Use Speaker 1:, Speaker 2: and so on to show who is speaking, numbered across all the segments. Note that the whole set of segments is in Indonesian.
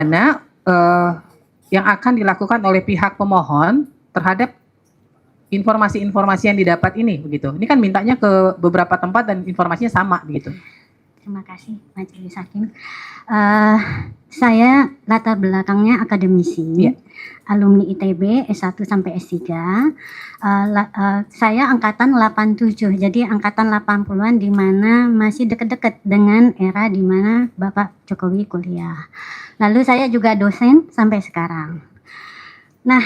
Speaker 1: mana yang akan dilakukan oleh pihak pemohon terhadap informasi-informasi yang didapat ini, begitu. Ini kan mintanya ke beberapa tempat dan informasinya sama, begitu.
Speaker 2: Terima kasih, Majelis Hakim. Saya latar belakangnya akademisi, alumni ITB S1 sampai S3. Saya angkatan 87, jadi angkatan 80-an di mana masih dekat-dekat dengan era di mana Bapak Jokowi kuliah. Lalu saya juga dosen sampai sekarang. Nah,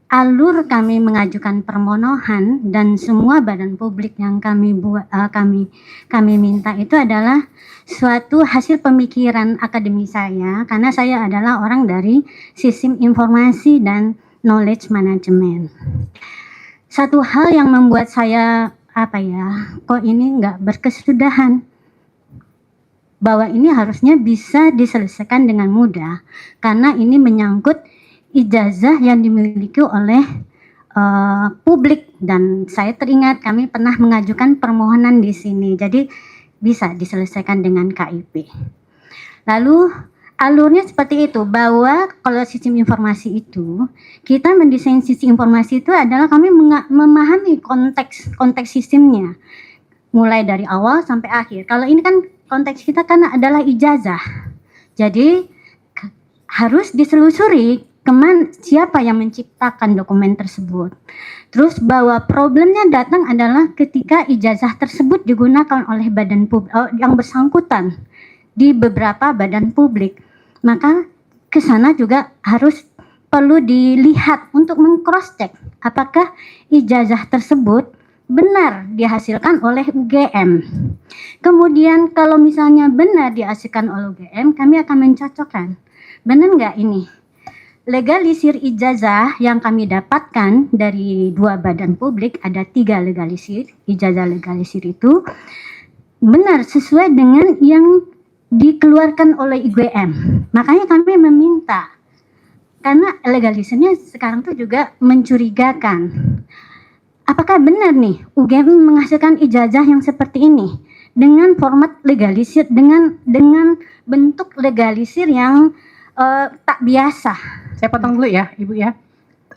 Speaker 2: alur kami mengajukan permohonan dan semua badan publik yang kami minta itu adalah suatu hasil pemikiran akademis saya, karena saya adalah orang dari sistem informasi dan knowledge management. Satu hal yang membuat saya kok ini nggak berkesudahan, bahwa ini harusnya bisa diselesaikan dengan mudah karena ini menyangkut ijazah yang dimiliki oleh publik, dan saya teringat kami pernah mengajukan permohonan di sini, jadi bisa diselesaikan dengan KIP. Lalu alurnya seperti itu, bahwa kalau sistem informasi itu, kita mendesain sistem informasi itu adalah kami memahami konteks sistemnya mulai dari awal sampai akhir. Kalau ini kan konteks kita kan adalah ijazah, jadi harus diselusuri siapa yang menciptakan dokumen tersebut. Terus bahwa problemnya datang adalah ketika ijazah tersebut digunakan oleh badan publik yang bersangkutan di beberapa badan publik, maka ke sana juga harus perlu dilihat untuk meng-cross check apakah ijazah tersebut benar dihasilkan oleh UGM. Kemudian kalau misalnya benar dihasilkan oleh UGM, kami akan mencocokkan benar nggak ini legalisir ijazah yang kami dapatkan dari dua badan publik, ada 3 legalisir, ijazah legalisir itu benar sesuai dengan yang dikeluarkan oleh UGM. Makanya kami meminta, karena legalisirnya sekarang tuh juga mencurigakan. Apakah benar nih UGM menghasilkan ijazah yang seperti ini dengan format legalisir, dengan bentuk legalisir yang tak biasa.
Speaker 1: Saya potong dulu ya, Ibu ya.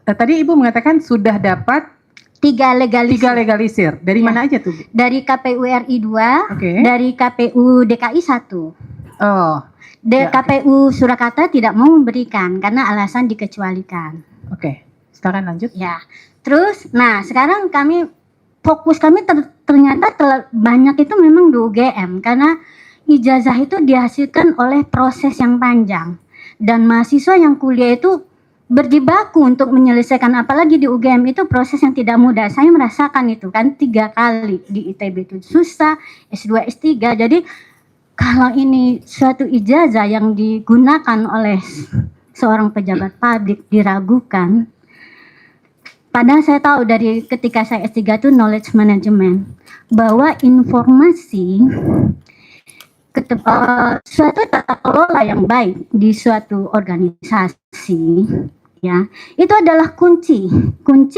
Speaker 1: Tadi Ibu mengatakan sudah dapat
Speaker 2: 3 legalisir.
Speaker 1: Dari mana aja tuh?
Speaker 2: Dari KPU RI 2, dari KPU DKI 1. KPU Surakarta tidak mau memberikan karena alasan dikecualikan.
Speaker 1: Sekarang lanjut.
Speaker 2: Ya. Terus, sekarang fokus kami ternyata banyak itu memang di UGM, karena ijazah itu dihasilkan oleh proses yang panjang. Dan mahasiswa yang kuliah itu berjibaku untuk menyelesaikan, apalagi di UGM itu proses yang tidak mudah. Saya merasakan itu kan 3 kali di ITB itu susah, S2, S3. Jadi kalau ini suatu ijazah yang digunakan oleh seorang pejabat publik diragukan, padahal saya tahu dari ketika saya S3 itu knowledge management, bahwa informasi suatu tata kelola yang baik di suatu organisasi, ya, itu adalah kunci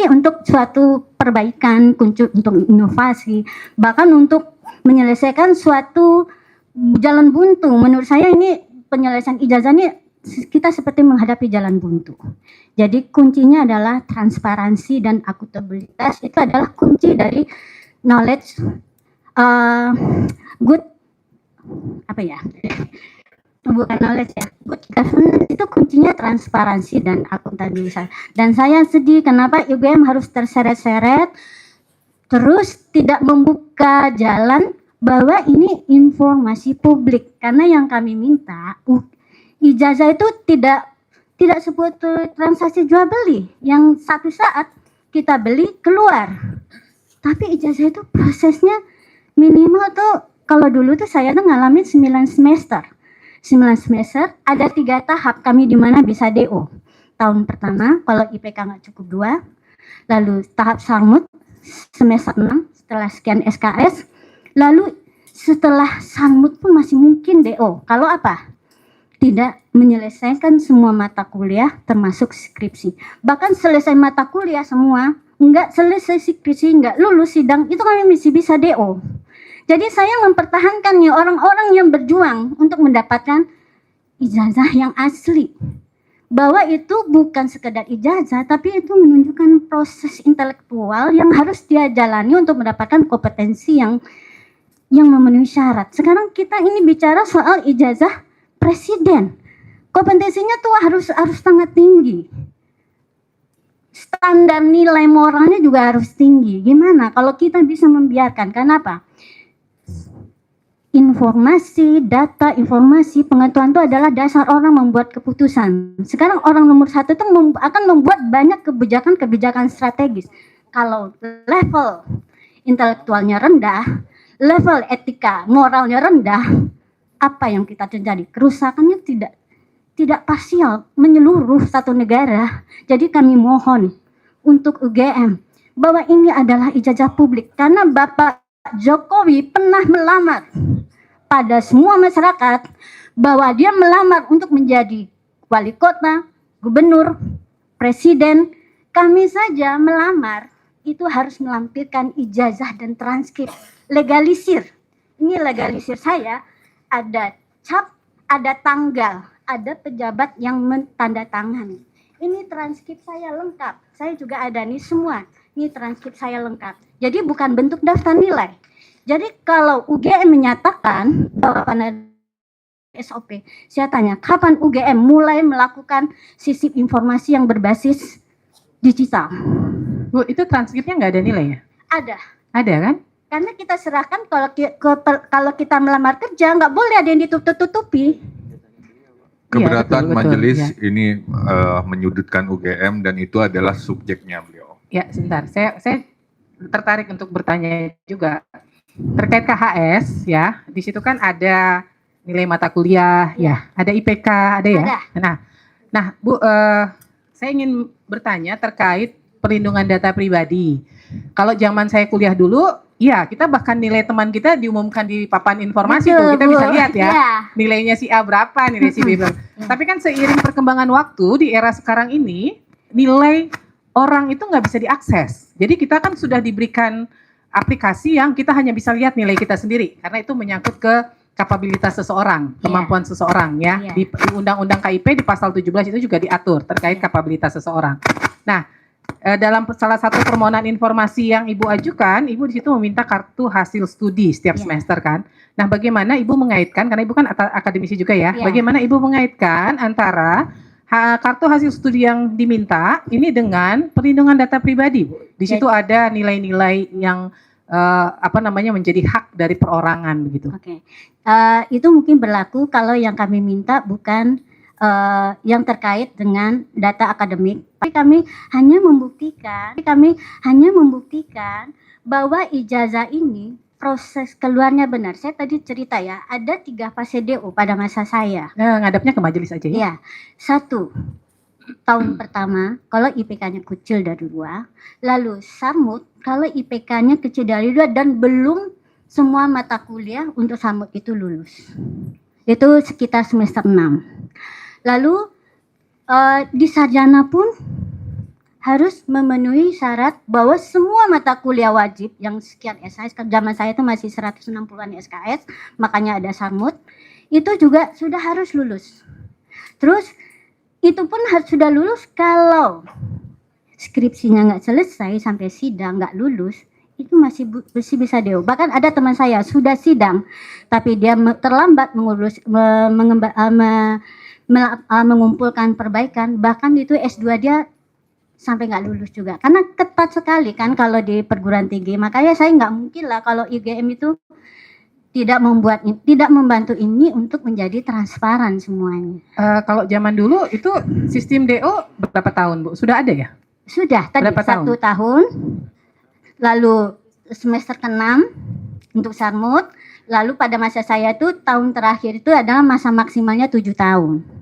Speaker 2: untuk suatu perbaikan, kunci untuk inovasi, bahkan untuk menyelesaikan suatu jalan buntu. Menurut saya ini penyelesaian ijazah ini kita seperti menghadapi jalan buntu. Jadi kuncinya adalah transparansi dan akuntabilitas, itu adalah kunci dari knowledge good bukan knowledge ya, good governance itu kuncinya transparansi dan akuntabilitas. Dan saya sedih kenapa UGM harus terseret-seret terus tidak membuka jalan bahwa ini informasi publik, karena yang kami minta ijazah itu tidak sebuah transaksi jual beli yang satu saat kita beli keluar, tapi ijazah itu prosesnya minimal tuh. Kalau dulu tuh saya tuh ngalamin 9 semester, ada 3 tahap kami di mana bisa DO. Tahun pertama kalau IPK nggak cukup 2, lalu tahap sarmut semester 6 setelah sekian SKS, lalu setelah sarmut pun masih mungkin DO. Kalau tidak menyelesaikan semua mata kuliah termasuk skripsi. Bahkan selesai mata kuliah semua, nggak selesai skripsi, nggak lulus sidang, itu kami masih bisa DO. Jadi saya mempertahankan orang-orang yang berjuang untuk mendapatkan ijazah yang asli. Bahwa itu bukan sekedar ijazah, tapi itu menunjukkan proses intelektual yang harus dia jalani untuk mendapatkan kompetensi yang memenuhi syarat. Sekarang kita ini bicara soal ijazah presiden. Kompetensinya tuh harus sangat tinggi. Standar nilai moralnya juga harus tinggi. Gimana kalau kita bisa membiarkan? Kenapa? Informasi, data, informasi, pengetahuan itu adalah dasar orang membuat keputusan. Sekarang orang nomor satu itu akan membuat banyak kebijakan-kebijakan strategis. Kalau level intelektualnya rendah, level etika, moralnya rendah, apa yang kita terjadi? Kerusakannya tidak parsial, menyeluruh satu negara. Jadi kami mohon untuk UGM bahwa ini adalah ijazah publik, karena Bapak Jokowi pernah melamar pada semua masyarakat bahwa dia melamar untuk menjadi wali kota, gubernur, presiden. Kami saja melamar itu harus melampirkan ijazah dan transkrip. Legalisir. Ini legalisir saya, ada cap, ada tanggal, ada pejabat yang mentandatangani. Ini transkrip saya lengkap. Saya juga ada nih semua. Ini transkrip saya lengkap. Jadi bukan bentuk daftar nilai. Jadi kalau UGM menyatakan bahwa pada SOP, saya tanya, kapan UGM mulai melakukan sistem informasi yang berbasis digital?
Speaker 1: Bu, itu transkripnya nggak ada nilainya?
Speaker 2: Ada.
Speaker 1: Ada kan?
Speaker 2: Karena kita serahkan kalau kita melamar kerja, nggak boleh ada yang ditutup-tutupi.
Speaker 3: Keberatan
Speaker 1: betul,
Speaker 3: majelis
Speaker 1: ya.
Speaker 3: ini menyudutkan UGM dan itu adalah subjeknya beliau.
Speaker 1: Ya, sebentar. Saya tertarik untuk bertanya juga terkait KHS ya. Di situ kan ada nilai mata kuliah ya, ada IPK, ada ya.
Speaker 2: Ada.
Speaker 1: Nah, Bu, saya ingin bertanya terkait perlindungan data pribadi. Kalau zaman saya kuliah dulu, iya, kita bahkan nilai teman kita diumumkan di papan informasi.
Speaker 2: Betul,
Speaker 1: tuh, kita
Speaker 2: Bu.
Speaker 1: bisa lihat ya,
Speaker 2: Iya.
Speaker 1: nilainya si A berapa, nilai si B berapa. Tapi kan seiring perkembangan waktu di era sekarang ini, nilai orang itu nggak bisa diakses. Jadi kita kan sudah diberikan aplikasi yang kita hanya bisa lihat nilai kita sendiri, karena itu menyangkut ke kapabilitas seseorang, kemampuan seseorang ya.
Speaker 2: Iya.
Speaker 1: Di Undang-Undang KIP di pasal 17 itu juga diatur terkait kapabilitas seseorang. Nah, dalam salah satu permohonan informasi yang Ibu ajukan, Ibu di situ meminta kartu hasil studi setiap semester kan. Nah, bagaimana Ibu mengaitkan, karena Ibu kan akademisi juga ya, bagaimana Ibu mengaitkan antara kartu hasil studi yang diminta ini dengan perlindungan data pribadi, Bu. Di situ ada nilai-nilai yang menjadi hak dari perorangan begitu.
Speaker 2: Oke. Itu mungkin berlaku kalau yang kami minta bukan yang terkait dengan data akademik. Tapi kami hanya membuktikan bahwa ijazah ini proses keluarnya benar. Saya tadi cerita ya, ada 3 fase DO pada masa saya.
Speaker 1: Nah, ngadapnya ke majelis aja ya.
Speaker 2: Iya. 1, tahun pertama kalau IPK-nya kecil dari 2, lalu samut kalau IPK-nya kecil dari 2 dan belum semua mata kuliah untuk samut itu lulus. Itu sekitar semester 6. Lalu di sarjana pun harus memenuhi syarat bahwa semua mata kuliah wajib yang sekian SKS, zaman saya itu masih 160-an SKS, makanya ada samut, itu juga sudah harus lulus. Terus itu pun harus sudah lulus kalau skripsinya nggak selesai sampai sidang nggak lulus, itu masih bisa DO. Bahkan ada teman saya sudah sidang, tapi dia terlambat mengumpulkan perbaikan, bahkan itu S2 dia sampai nggak lulus juga. Karena ketat sekali kan kalau di perguruan tinggi. Makanya saya nggak mungkin lah kalau UGM itu tidak membantu ini untuk menjadi transparan semuanya.
Speaker 1: Kalau zaman dulu itu sistem DO berapa tahun, Bu? Sudah ada ya?
Speaker 2: Sudah, tadi
Speaker 1: berapa
Speaker 2: 1 tahun, lalu semester ke-6 untuk sarmut, lalu pada masa saya tuh tahun terakhir itu adalah masa maksimalnya 7 tahun.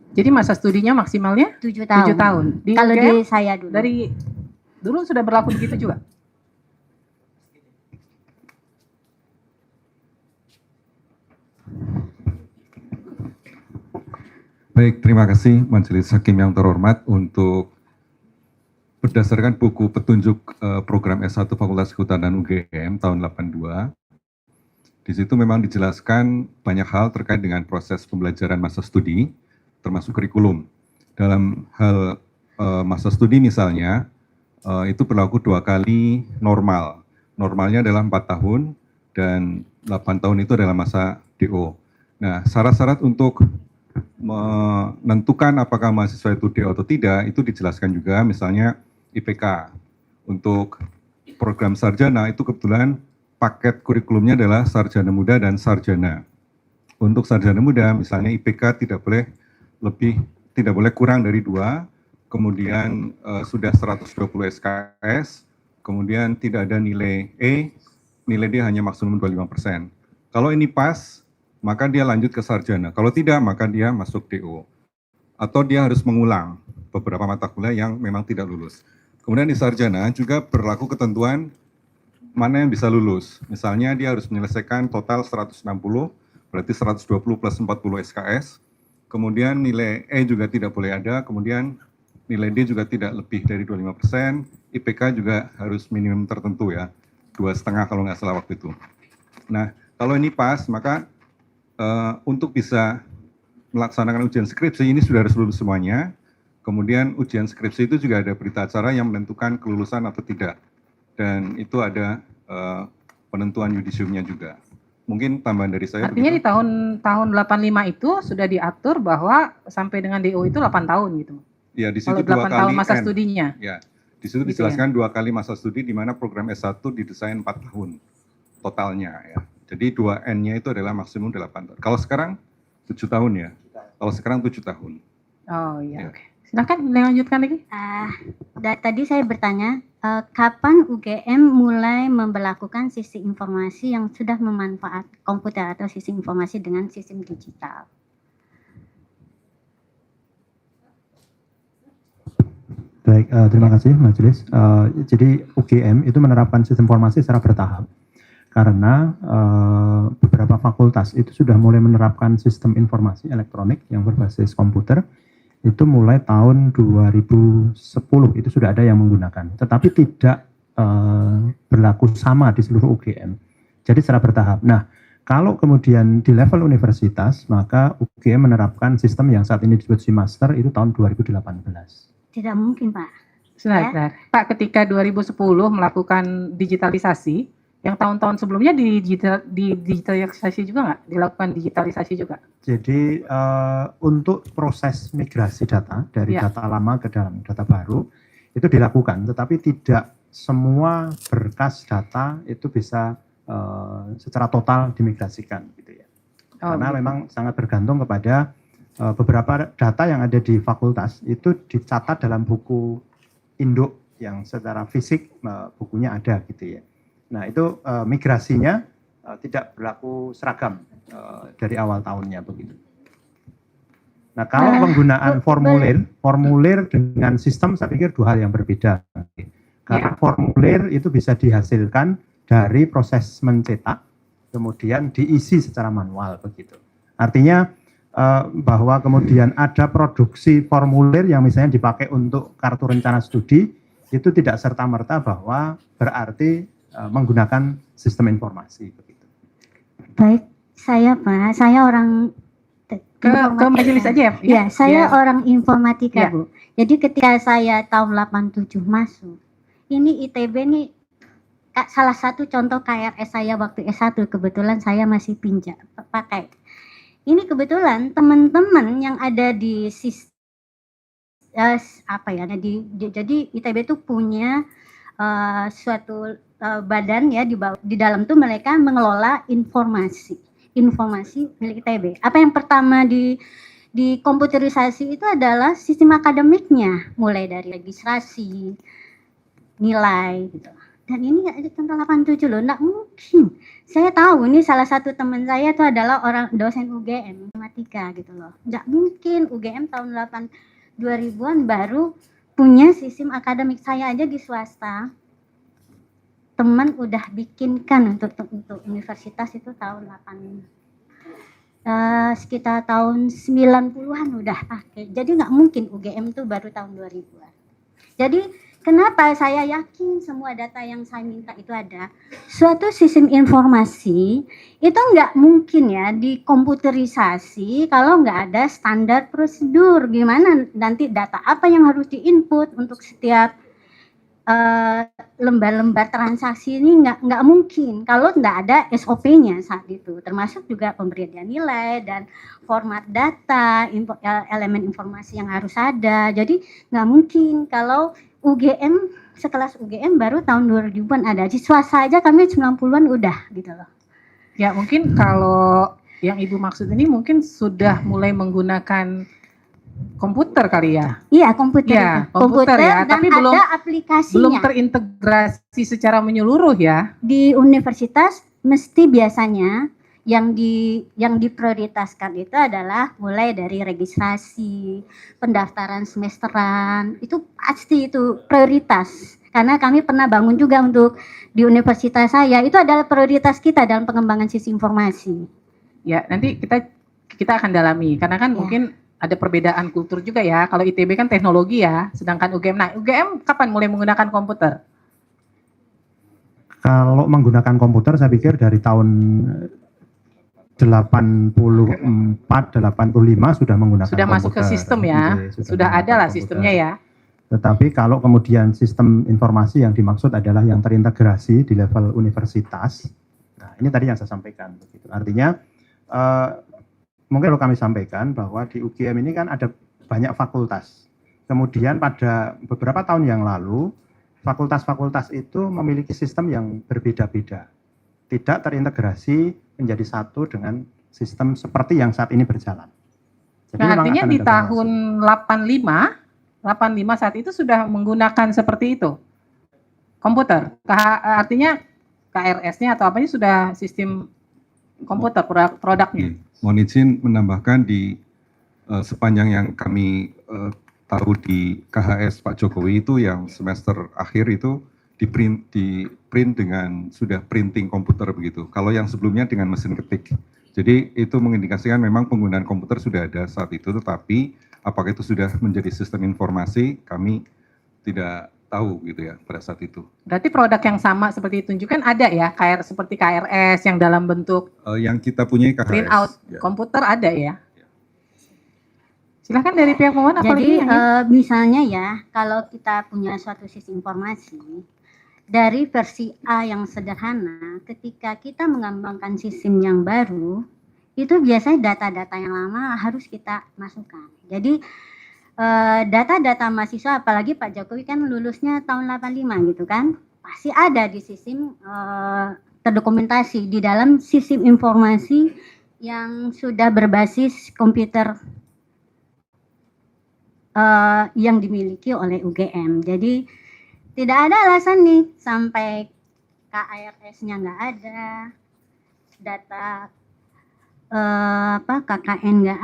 Speaker 1: Jadi masa studinya maksimalnya
Speaker 2: 7 tahun.
Speaker 1: 7 tahun.
Speaker 2: Kalau di saya dulu.
Speaker 1: Dari dulu sudah berlaku begitu juga?
Speaker 4: Baik, terima kasih Majelis Hakim yang terhormat untuk berdasarkan buku petunjuk program S1 Fakultas Kehutanan UGM tahun 82, Di situ memang dijelaskan banyak hal terkait dengan proses pembelajaran masa studi, termasuk kurikulum. Dalam hal masa studi misalnya, itu berlaku 2 kali normal. Normalnya adalah 4 tahun dan 8 tahun itu adalah masa DO. Nah, syarat-syarat untuk menentukan apakah mahasiswa itu DO atau tidak, itu dijelaskan juga, misalnya IPK. Untuk program sarjana itu kebetulan paket kurikulumnya adalah sarjana muda dan sarjana. Untuk sarjana muda, misalnya IPK tidak boleh kurang dari 2, kemudian sudah 120 SKS, kemudian tidak ada nilai E, nilai D hanya maksimum 25%. Kalau ini pas, maka dia lanjut ke sarjana. Kalau tidak, maka dia masuk DO. Atau dia harus mengulang beberapa mata kuliah yang memang tidak lulus. Kemudian di sarjana juga berlaku ketentuan mana yang bisa lulus. Misalnya dia harus menyelesaikan total 160, berarti 120 plus 40 SKS. Kemudian nilai E juga tidak boleh ada, kemudian nilai D juga tidak lebih dari 25%, IPK juga harus minimum tertentu ya, 2,5 kalau nggak salah waktu itu. Nah, kalau ini pas, maka untuk bisa melaksanakan ujian skripsi ini sudah harus lulus semuanya. Kemudian ujian skripsi itu juga ada berita acara yang menentukan kelulusan atau tidak. Dan itu ada penentuan yudisiumnya juga. Mungkin tambahan dari saya.
Speaker 1: Artinya
Speaker 4: begitu.
Speaker 1: di tahun 85 itu sudah diatur bahwa sampai dengan DO itu 8 tahun gitu.
Speaker 4: Ya, di situ
Speaker 1: Kalau
Speaker 4: 2
Speaker 1: 8 tahun
Speaker 4: kali
Speaker 1: masa
Speaker 4: N.
Speaker 1: studinya.
Speaker 4: Ya, di situ
Speaker 1: Gitu
Speaker 4: dijelaskan 2 kali masa studi di mana program S1 didesain 4 tahun totalnya ya. Jadi 2N-nya itu adalah maksimum 8 tahun. Kalau sekarang 7 tahun ya. Kalau sekarang 7 tahun.
Speaker 1: Oh iya,
Speaker 4: Ya.
Speaker 1: oke. Silakan lanjutkan lagi.
Speaker 2: Tadi saya bertanya, kapan UGM mulai memberlakukan sistem informasi yang sudah memanfaat komputer atau sistem informasi dengan sistem digital?
Speaker 5: Baik, terima kasih Majelis. Jadi UGM itu menerapkan sistem informasi secara bertahap. Karena beberapa fakultas itu sudah mulai menerapkan sistem informasi elektronik yang berbasis komputer, itu mulai tahun 2010 itu sudah ada yang menggunakan, tetapi tidak berlaku sama di seluruh UGM. Jadi secara bertahap. Nah, kalau kemudian di level universitas, maka UGM menerapkan sistem yang saat ini disebut Simaster itu tahun 2018.
Speaker 2: Tidak mungkin, Pak.
Speaker 1: Sebentar. Pak, ketika 2010 melakukan digitalisasi, yang tahun-tahun sebelumnya digitalisasi juga nggak? Dilakukan digitalisasi juga?
Speaker 5: Jadi untuk proses migrasi data dari data lama ke dalam data baru itu dilakukan, tetapi tidak semua berkas data itu bisa secara total dimigrasikan, gitu ya. Karena memang sangat bergantung kepada beberapa data yang ada di fakultas itu dicatat dalam buku induk yang secara fisik bukunya ada, gitu ya. Nah itu migrasinya tidak berlaku seragam dari awal tahunnya begitu. Nah kalau penggunaan formulir dengan sistem saya pikir 2 hal yang berbeda. Karena formulir itu bisa dihasilkan dari proses mencetak, kemudian diisi secara manual begitu. Artinya bahwa kemudian ada produksi formulir yang misalnya dipakai untuk kartu rencana studi, itu tidak serta-merta bahwa berarti menggunakan sistem informasi begitu.
Speaker 2: Baik, Pak, saya orang
Speaker 1: ke majelis aja ya?
Speaker 2: Ya, saya orang informatika, Bu. Jadi ketika saya tahun 87 masuk, ini ITB nih salah satu contoh KRS saya waktu S1, kebetulan saya masih pakai. Ini kebetulan teman-teman yang ada di jadi ITB itu punya suatu badan ya di dalam tuh mereka mengelola informasi milik ITB. Apa yang pertama di komputerisasi itu adalah sistem akademiknya, mulai dari registrasi, nilai gitu. Dan ini ada tanggal 87 loh, enggak mungkin. Saya tahu ini salah satu teman saya itu adalah orang dosen UGM matematika gitu loh. Enggak mungkin UGM tahun 2000-an baru punya sistem akademik. Saya aja di swasta teman udah bikinkan untuk universitas itu tahun sekitar tahun 90-an udah pakai. Jadi nggak mungkin UGM tuh baru tahun 2000-an. Jadi Kenapa saya yakin semua data yang saya minta itu ada? Suatu sistem informasi itu nggak mungkin ya dikomputerisasi kalau nggak ada standar prosedur. Gimana nanti data apa yang harus diinput untuk setiap lembar-lembar transaksi ini nggak mungkin kalau nggak ada SOP-nya saat itu, termasuk juga pemberian nilai dan format data, elemen informasi yang harus ada. Jadi nggak mungkin kalau UGM sekelas UGM baru tahun 2000-an ada. Siswa saja kami 90-an udah gitu loh.
Speaker 1: Ya mungkin kalau yang Ibu maksud ini mungkin sudah mulai menggunakan komputer kali ya?
Speaker 2: Iya, komputer
Speaker 1: Ya,
Speaker 2: itu.
Speaker 1: komputer ya,
Speaker 2: dan
Speaker 1: tapi
Speaker 2: ada
Speaker 1: belum
Speaker 2: aplikasinya.
Speaker 1: terintegrasi secara menyeluruh ya.
Speaker 2: Di universitas mesti biasanya yang diprioritaskan itu adalah mulai dari registrasi, pendaftaran semesteran, itu pasti itu prioritas. Karena kami pernah bangun juga untuk di universitas saya, itu adalah prioritas kita dalam pengembangan sistem informasi.
Speaker 1: Ya, nanti kita akan dalami karena kan
Speaker 2: Ya.
Speaker 1: mungkin ada perbedaan kultur juga ya. Kalau ITB kan teknologi ya, sedangkan UGM. Nah, UGM kapan mulai menggunakan komputer?
Speaker 5: Kalau menggunakan komputer saya pikir dari tahun 84, 85 sudah menggunakan
Speaker 1: Sudah masuk ke
Speaker 5: komputer.
Speaker 1: sistem ya,
Speaker 5: Iya,
Speaker 1: sudah ada
Speaker 5: menggunakan
Speaker 1: lah
Speaker 5: komputer.
Speaker 1: sistemnya ya.
Speaker 5: Tetapi kalau kemudian sistem informasi yang dimaksud adalah yang terintegrasi di level universitas, nah ini tadi yang saya sampaikan. Begitu. Artinya mungkin kalau kami sampaikan bahwa di UGM ini kan ada banyak fakultas. Kemudian pada beberapa tahun yang lalu, fakultas-fakultas itu memiliki sistem yang berbeda-beda. Tidak terintegrasi menjadi satu dengan sistem seperti yang saat ini berjalan. Jadi
Speaker 1: Nah,
Speaker 5: memang
Speaker 1: artinya
Speaker 5: akan
Speaker 1: di
Speaker 5: ada
Speaker 1: tahun 85 saat itu sudah menggunakan seperti itu. Komputer. Artinya KRS-nya atau apanya sudah sistem komputer produknya.
Speaker 4: Mohon izin menambahkan di sepanjang yang kami tahu di KHS Pak Jokowi itu yang semester akhir itu di print dengan sudah printing komputer begitu. Kalau yang sebelumnya dengan mesin ketik. Jadi itu mengindikasikan memang penggunaan komputer sudah ada saat itu, tetapi apakah itu sudah menjadi sistem informasi kami tidak tahu gitu ya pada saat itu.
Speaker 1: Berarti produk yang sama seperti ditunjukkan ada ya, seperti KRS yang dalam bentuk
Speaker 4: Yang kita punya KHS.
Speaker 1: print out
Speaker 4: ya.
Speaker 1: komputer ada ya. Silahkan dari pihak pemohon
Speaker 2: Jadi
Speaker 1: apalagi
Speaker 2: misalnya ya, kalau kita punya suatu sistem informasi dari versi A yang sederhana, ketika kita mengembangkan sistem yang baru, itu biasanya data-data yang lama harus kita masukkan. Jadi data-data mahasiswa, apalagi Pak Jokowi kan lulusnya tahun 85 gitu kan, pasti ada di sistem terdokumentasi di dalam sistem informasi yang sudah berbasis komputer yang dimiliki oleh UGM. Jadi tidak ada alasan nih sampai KRS-nya nggak ada, data KKN nggak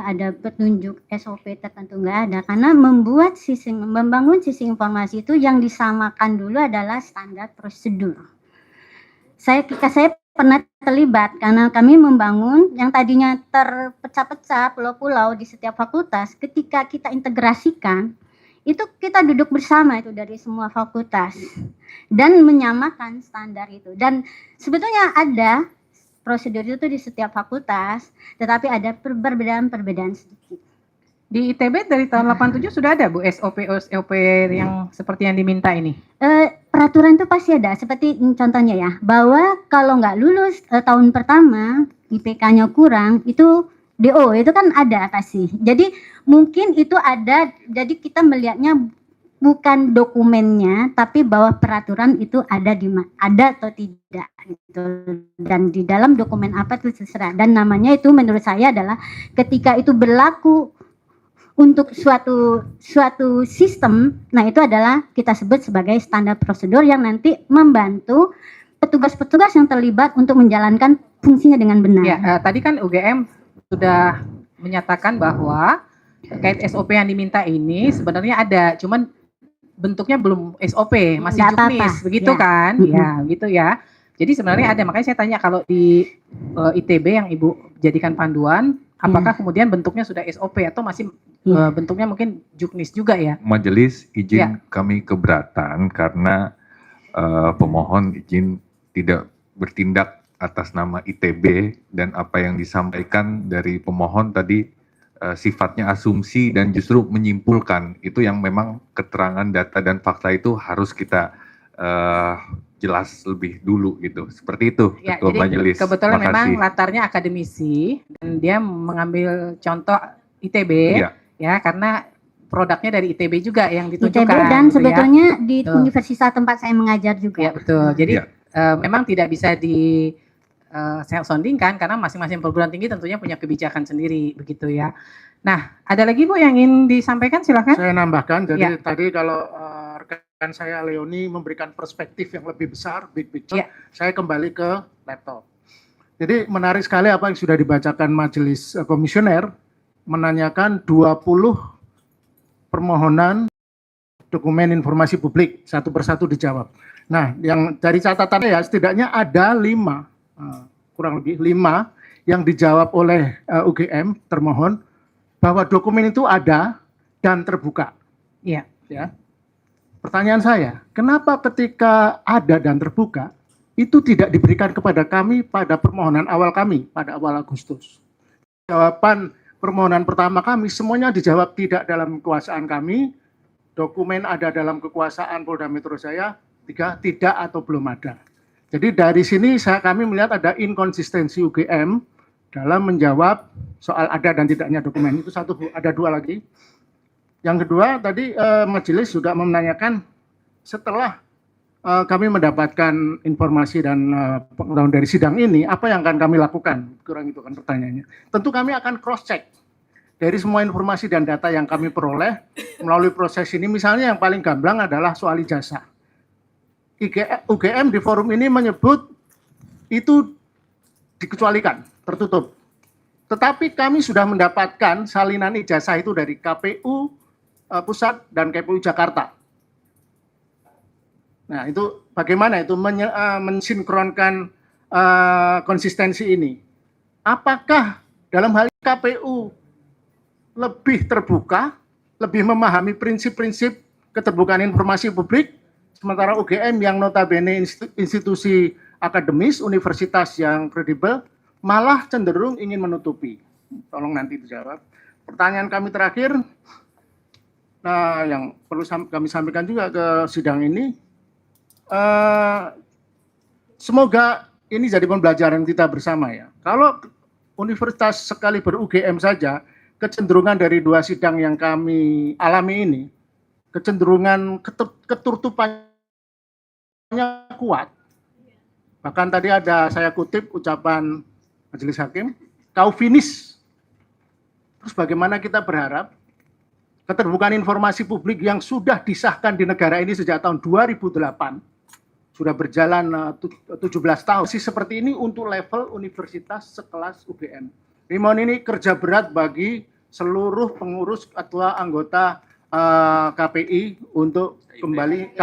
Speaker 2: ada petunjuk SOP tertentu nggak ada, karena membangun sistem informasi itu yang disamakan dulu adalah standar prosedur. Saya pernah terlibat karena kami membangun yang tadinya terpecah-pecah pulau-pulau di setiap fakultas. Ketika kita integrasikan, itu kita duduk bersama itu dari semua fakultas dan menyamakan standar itu. Dan sebetulnya ada prosedur itu di setiap fakultas, tetapi ada perbedaan sedikit.
Speaker 1: di ITB dari tahun 87 sudah ada Bu SOP yang seperti yang diminta ini.
Speaker 2: Peraturan itu pasti ada, seperti contohnya ya, bahwa kalau nggak lulus tahun pertama IPK-nya kurang, itu DO itu kan ada pasti. Jadi mungkin itu ada, jadi kita melihatnya bukan dokumennya, tapi bahwa peraturan itu ada atau tidak gitu. Dan di dalam dokumen apa itu terserah. Dan namanya itu menurut saya adalah ketika itu berlaku untuk suatu sistem, nah itu adalah kita sebut sebagai standar prosedur yang nanti membantu petugas-petugas yang terlibat untuk menjalankan fungsinya dengan benar.
Speaker 1: Ya, tadi kan UGM sudah menyatakan bahwa terkait SOP yang diminta ini sebenarnya ada, cuman bentuknya belum SOP, masih
Speaker 2: Nggak apa-apa,
Speaker 1: juknis, begitu
Speaker 2: ya.
Speaker 1: kan? Ya, gitu ya. Jadi sebenarnya ada, makanya saya tanya kalau di ITB yang Ibu jadikan panduan, apakah kemudian bentuknya sudah SOP atau masih
Speaker 2: Iya.
Speaker 1: bentuknya mungkin juknis juga ya.
Speaker 3: Majelis izin
Speaker 1: Ya.
Speaker 3: kami keberatan karena pemohon izin tidak bertindak atas nama ITB dan apa yang disampaikan dari pemohon tadi sifatnya asumsi dan justru menyimpulkan. Itu yang memang keterangan data dan fakta itu harus kita jelas lebih dulu gitu. Seperti itu,
Speaker 1: Ya,
Speaker 3: Ketua
Speaker 1: jadi
Speaker 3: Majelis.
Speaker 1: kebetulan
Speaker 3: Makasih.
Speaker 1: memang latarnya akademisi dan dia mengambil contoh ITB
Speaker 3: Iya.
Speaker 1: ya karena produknya dari ITB juga yang
Speaker 2: ITB
Speaker 1: ditunjukkan.
Speaker 2: dan
Speaker 1: gitu ya.
Speaker 2: sebetulnya di
Speaker 1: Betul.
Speaker 2: universitas tempat saya mengajar juga.
Speaker 1: Ya betul. Jadi
Speaker 3: Iya.
Speaker 1: memang tidak bisa di soundingkan karena masing-masing perguruan tinggi tentunya punya kebijakan sendiri begitu ya. Nah, ada lagi Bu yang ingin disampaikan silakan.
Speaker 6: Saya nambahkan, jadi
Speaker 1: Ya.
Speaker 6: tadi kalau rekan saya Leoni memberikan perspektif yang lebih besar, big picture,
Speaker 1: Ya.
Speaker 6: saya kembali ke laptop. Jadi menarik sekali apa yang sudah dibacakan majelis komisioner, menanyakan 20 permohonan dokumen informasi publik, satu persatu dijawab. Nah, yang dari catatannya ya setidaknya ada 5, kurang lebih 5 yang dijawab oleh UGM termohon, bahwa dokumen itu ada dan terbuka.
Speaker 1: Iya.
Speaker 6: Ya. Pertanyaan saya, kenapa ketika ada dan terbuka itu tidak diberikan kepada kami pada permohonan awal kami pada awal Agustus? Jawaban permohonan pertama kami semuanya dijawab tidak dalam kekuasaan kami. Dokumen ada dalam kekuasaan Polda Metro Jaya, 3 tidak atau belum ada. Jadi dari sini kami melihat ada inkonsistensi UGM dalam menjawab soal ada dan tidaknya dokumen. Itu satu, ada 2 lagi. Yang kedua, tadi majelis juga menanyakan setelah kami mendapatkan informasi dan pengetahuan dari sidang ini, apa yang akan kami lakukan? Kurang itu kan pertanyaannya. Tentu kami akan cross check dari semua informasi dan data yang kami peroleh melalui proses ini. Misalnya yang paling gamblang adalah soal ijazah. UGM di forum ini menyebut itu dikecualikan, tertutup. Tetapi kami sudah mendapatkan salinan ijazah itu dari KPU Pusat dan KPU Jakarta. Nah, itu bagaimana itu mensinkronkan konsistensi ini? Apakah dalam hal ini KPU lebih terbuka, lebih memahami prinsip-prinsip keterbukaan informasi publik, sementara UGM yang notabene institusi akademis, universitas yang kredibel, malah cenderung ingin menutupi. Tolong nanti dijawab. Pertanyaan kami terakhir, nah yang perlu kami sampaikan juga ke sidang ini, semoga ini jadi pembelajaran kita bersama ya. Kalau universitas sekali ber-UGM saja, kecenderungan dari 2 sidang yang kami alami ini, kecenderungan ketertutupannya kuat. Bahkan tadi ada saya kutip ucapan majelis hakim, kau finish. Terus bagaimana kita berharap keterbukaan informasi publik yang sudah disahkan di negara ini sejak tahun 2008, sudah berjalan 17 tahun, masih seperti ini untuk level universitas sekelas UGM. Rimon ini kerja berat bagi seluruh pengurus ketua anggota KPI untuk kembali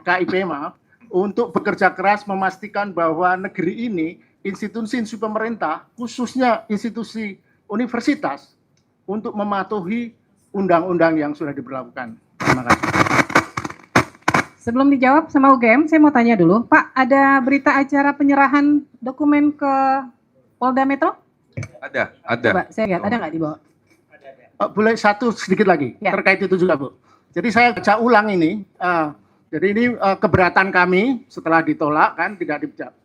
Speaker 6: KIP maaf, untuk bekerja keras memastikan bahwa negeri ini institusi pemerintah, khususnya institusi universitas, untuk mematuhi undang-undang yang sudah diberlakukan. Terima kasih.
Speaker 1: Sebelum dijawab sama UGM, saya mau tanya dulu, Pak, ada berita acara penyerahan dokumen ke Polda Metro?
Speaker 3: Ada.
Speaker 1: Coba saya lihat, ada nggak di bawah?
Speaker 6: Boleh satu sedikit lagi
Speaker 1: Ya.
Speaker 6: terkait itu juga, Bu. Jadi saya baca ulang ini. Jadi ini keberatan kami setelah ditolak kan tidak dijawab.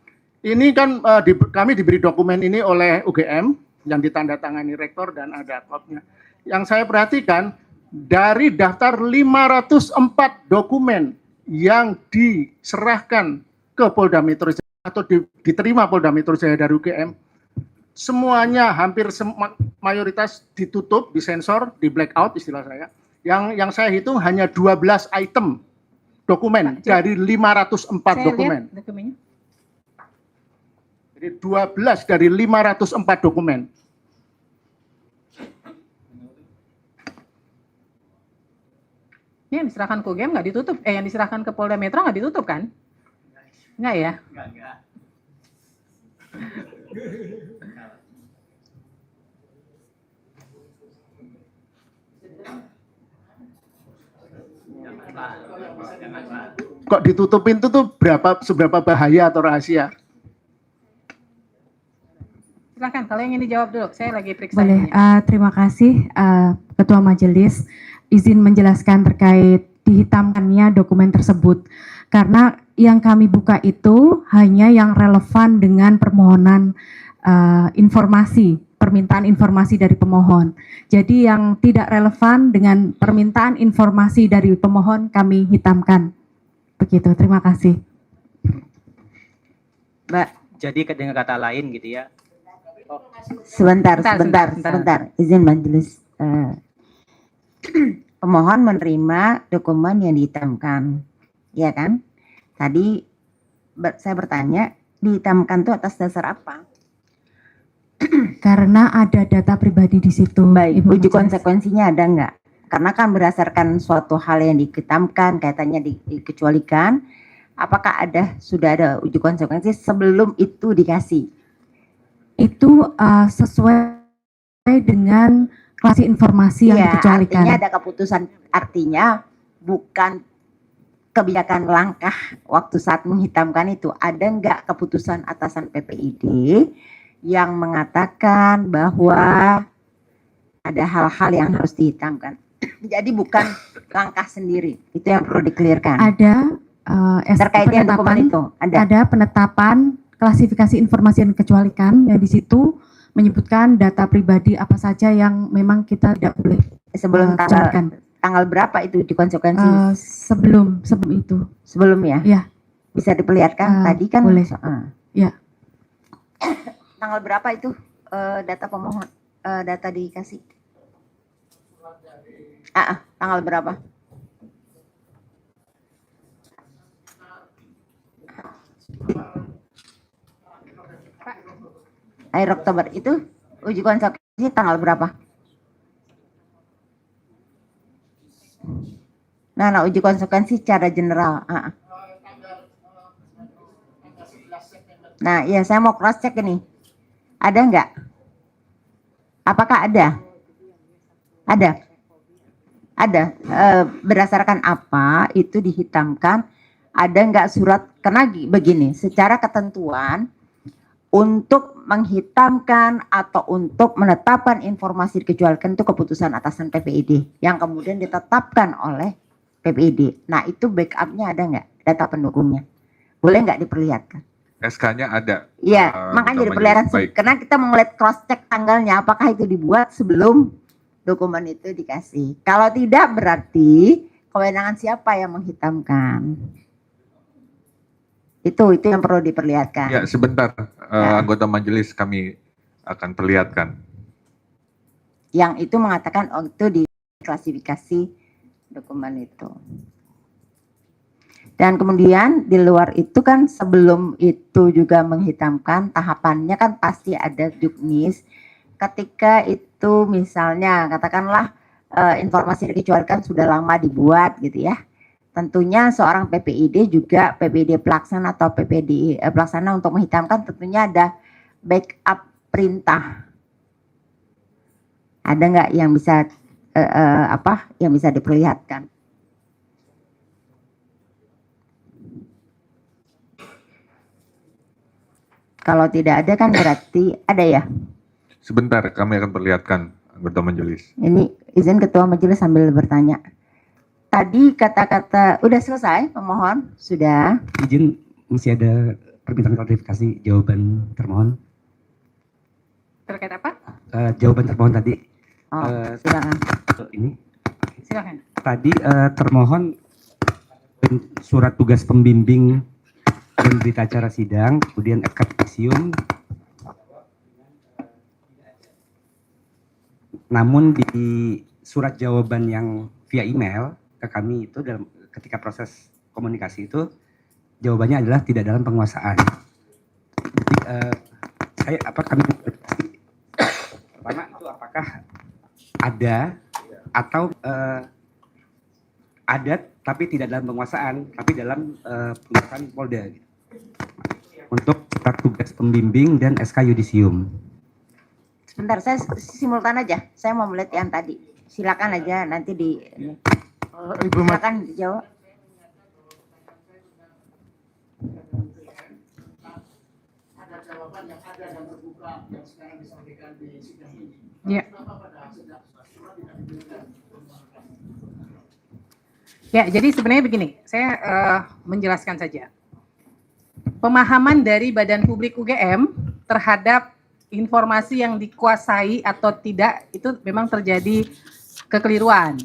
Speaker 6: Ini kan kami diberi dokumen ini oleh UGM yang ditandatangani rektor dan ada kopnya. Yang saya perhatikan dari daftar 504 dokumen yang diserahkan ke Polda Metro Jaya atau diterima Polda Metro Jaya dari UGM, semuanya hampir mayoritas ditutup, disensor, di blackout istilah saya. Yang saya hitung hanya 12 item dokumen dari 504
Speaker 1: Saya
Speaker 6: dokumen.
Speaker 1: lihat dokumennya.
Speaker 6: Jadi 12 dari 504 dokumen.
Speaker 1: Ini yang diserahkan ke UGM nggak ditutup, yang diserahkan ke Polda Metro nggak ditutup kan? Nggak ya?
Speaker 6: Kok ditutupin itu tuh seberapa bahaya atau rahasia?
Speaker 1: Silakan, kalau yang ini jawab dulu. Saya lagi periksa.
Speaker 7: Boleh,
Speaker 1: ini.
Speaker 7: terima kasih Ketua Majelis izin menjelaskan terkait dihitamkannya dokumen tersebut. Karena yang kami buka itu hanya yang relevan dengan permohonan informasi, permintaan informasi dari pemohon. Jadi yang tidak relevan dengan permintaan informasi dari pemohon kami hitamkan. Begitu, terima kasih.
Speaker 8: Mbak, jadi dengan kata lain gitu ya.
Speaker 9: Sebentar,
Speaker 1: Sebentar.
Speaker 9: izin majelis. Pemohon menerima dokumen yang dihitamkan, ya kan? Tadi saya bertanya, dihitamkan itu atas dasar apa?
Speaker 7: Karena ada data pribadi di situ.
Speaker 9: Baik,
Speaker 7: Ibu
Speaker 9: uji
Speaker 7: Majelis.
Speaker 9: konsekuensinya ada nggak? Karena kan berdasarkan suatu hal yang dihitamkan, kaitannya dikecualikan, apakah sudah ada uji konsekuensi sebelum itu dikasih?
Speaker 7: Itu sesuai dengan klasi informasi yang
Speaker 9: Iya,
Speaker 7: dikecualikan.
Speaker 9: artinya ada keputusan, artinya bukan kebijakan langkah waktu saat menghitamkan itu. Ada nggak keputusan atasan PPID yang mengatakan bahwa ada hal-hal yang harus dihitamkan? Jadi bukan langkah sendiri, itu yang perlu dikelirkan.
Speaker 7: Ada
Speaker 9: Terkait dengan dokumen itu,
Speaker 7: ada penetapan klasifikasi informasi yang dikecualikan yang di situ menyebutkan data pribadi apa saja yang memang kita tidak boleh
Speaker 9: Sebelum
Speaker 7: kecualikan.
Speaker 9: tanggal berapa itu uji konsekuensi?
Speaker 7: Sebelum itu.
Speaker 9: Sebelum ya?
Speaker 7: Iya.
Speaker 9: Bisa diperlihatkan tadi kan?
Speaker 7: boleh. Ya.
Speaker 9: Tanggal berapa itu data pemohon, data dikasih? Tanggal berapa? Akhir Oktober itu uji konsekuensi tanggal berapa? Nah, uji konsekuensi secara general. Nah, ya saya mau cross check ini. Ada nggak? Apakah ada? Ada. Berdasarkan apa itu dihitamkan? Ada nggak surat? Karena begini, secara ketentuan untuk menghitamkan atau untuk menetapkan informasi dikecualikan itu keputusan atasan PPID yang kemudian ditetapkan oleh PPID. Nah, itu backupnya ada nggak? Data pendukungnya boleh nggak diperlihatkan?
Speaker 3: SK-nya ada.
Speaker 9: Iya, makanya diperlihatkan.
Speaker 3: Baik.
Speaker 9: Karena kita mau ngeliat cross check tanggalnya, apakah itu dibuat sebelum dokumen itu dikasih. Kalau tidak, berarti kewenangan siapa yang menghitamkan? Itu yang perlu diperlihatkan.
Speaker 3: Ya, sebentar. Anggota majelis kami akan perlihatkan.
Speaker 9: Yang itu mengatakan itu di klasifikasi dokumen itu. Dan kemudian di luar itu kan sebelum itu juga menghitamkan, tahapannya kan pasti ada juknis. Ketika itu misalnya katakanlah informasi dikecualikan sudah lama dibuat gitu ya. Tentunya seorang PPID juga PPID pelaksana atau PPD pelaksana untuk menghitamkan tentunya ada backup perintah. Ada nggak yang bisa yang bisa diperlihatkan? Kalau tidak ada kan berarti ada ya.
Speaker 3: Sebentar, kami akan perlihatkan anggota majelis.
Speaker 9: Ini izin ketua majelis sambil bertanya. Tadi kata-kata udah selesai pemohon? Sudah.
Speaker 10: Izin masih ada permintaan klarifikasi jawaban termohon.
Speaker 1: Terkait apa?
Speaker 10: Jawaban termohon tadi.
Speaker 9: Silakan.
Speaker 10: Ini
Speaker 1: Silakan.
Speaker 10: tadi termohon surat tugas pembimbing dan berita acara sidang, kemudian SK Yudisium. Namun di surat jawaban yang via email ke kami itu ketika proses komunikasi itu jawabannya adalah tidak dalam penguasaan. Jadi kami pertama itu apakah ada atau ada tapi tidak dalam penguasaan, tapi dalam penguasaan Polda untuk surat tugas pembimbing dan SK Yudisium.
Speaker 9: Sebentar, saya simultan aja. Saya mau melihat yang tadi. Silakan aja nanti
Speaker 6: Ibu
Speaker 9: silakan dijawab.
Speaker 6: jawaban yang ada dan terbuka yang sekarang disampaikan di sidang ini.
Speaker 1: Ya.
Speaker 6: Kenapa pada surat tidak diberikan?
Speaker 1: Ya, jadi sebenarnya begini, saya menjelaskan saja. Pemahaman dari Badan Publik UGM terhadap informasi yang dikuasai atau tidak itu memang terjadi kekeliruan.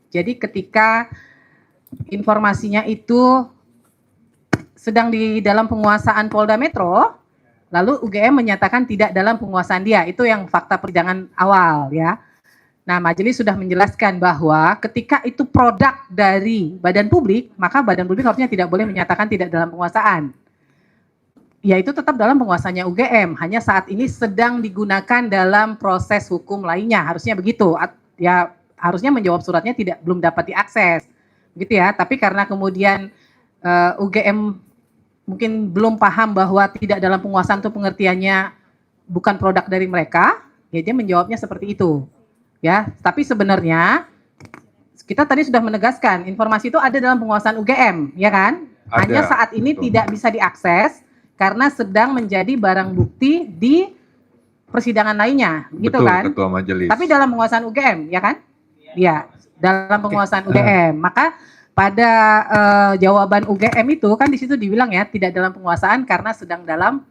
Speaker 1: Jadi ketika informasinya itu sedang di dalam penguasaan Polda Metro, lalu UGM menyatakan tidak dalam penguasaan dia. Itu yang fakta persidangan awal ya. Nah, majelis sudah menjelaskan bahwa ketika itu produk dari badan publik, maka badan publik harusnya tidak boleh menyatakan tidak dalam penguasaan. Ya, itu tetap dalam penguasaannya UGM, hanya saat ini sedang digunakan dalam proses hukum lainnya, harusnya begitu. Ya, harusnya menjawab suratnya belum dapat diakses. Begitu ya, tapi karena kemudian UGM mungkin belum paham bahwa tidak dalam penguasaan itu pengertiannya bukan produk dari mereka, ya dia menjawabnya seperti itu. Ya, tapi sebenarnya kita tadi sudah menegaskan informasi itu ada dalam penguasaan UGM, ya kan? Hanya saat ini tidak bisa diakses karena sedang menjadi barang bukti di persidangan lainnya, gitu
Speaker 3: Betul,
Speaker 1: kan?
Speaker 3: Ketua Majelis.
Speaker 1: Tapi dalam penguasaan UGM, ya kan? Iya, dalam penguasaan UGM. Maka pada jawaban UGM itu kan di situ dibilang ya tidak dalam penguasaan karena sedang dalam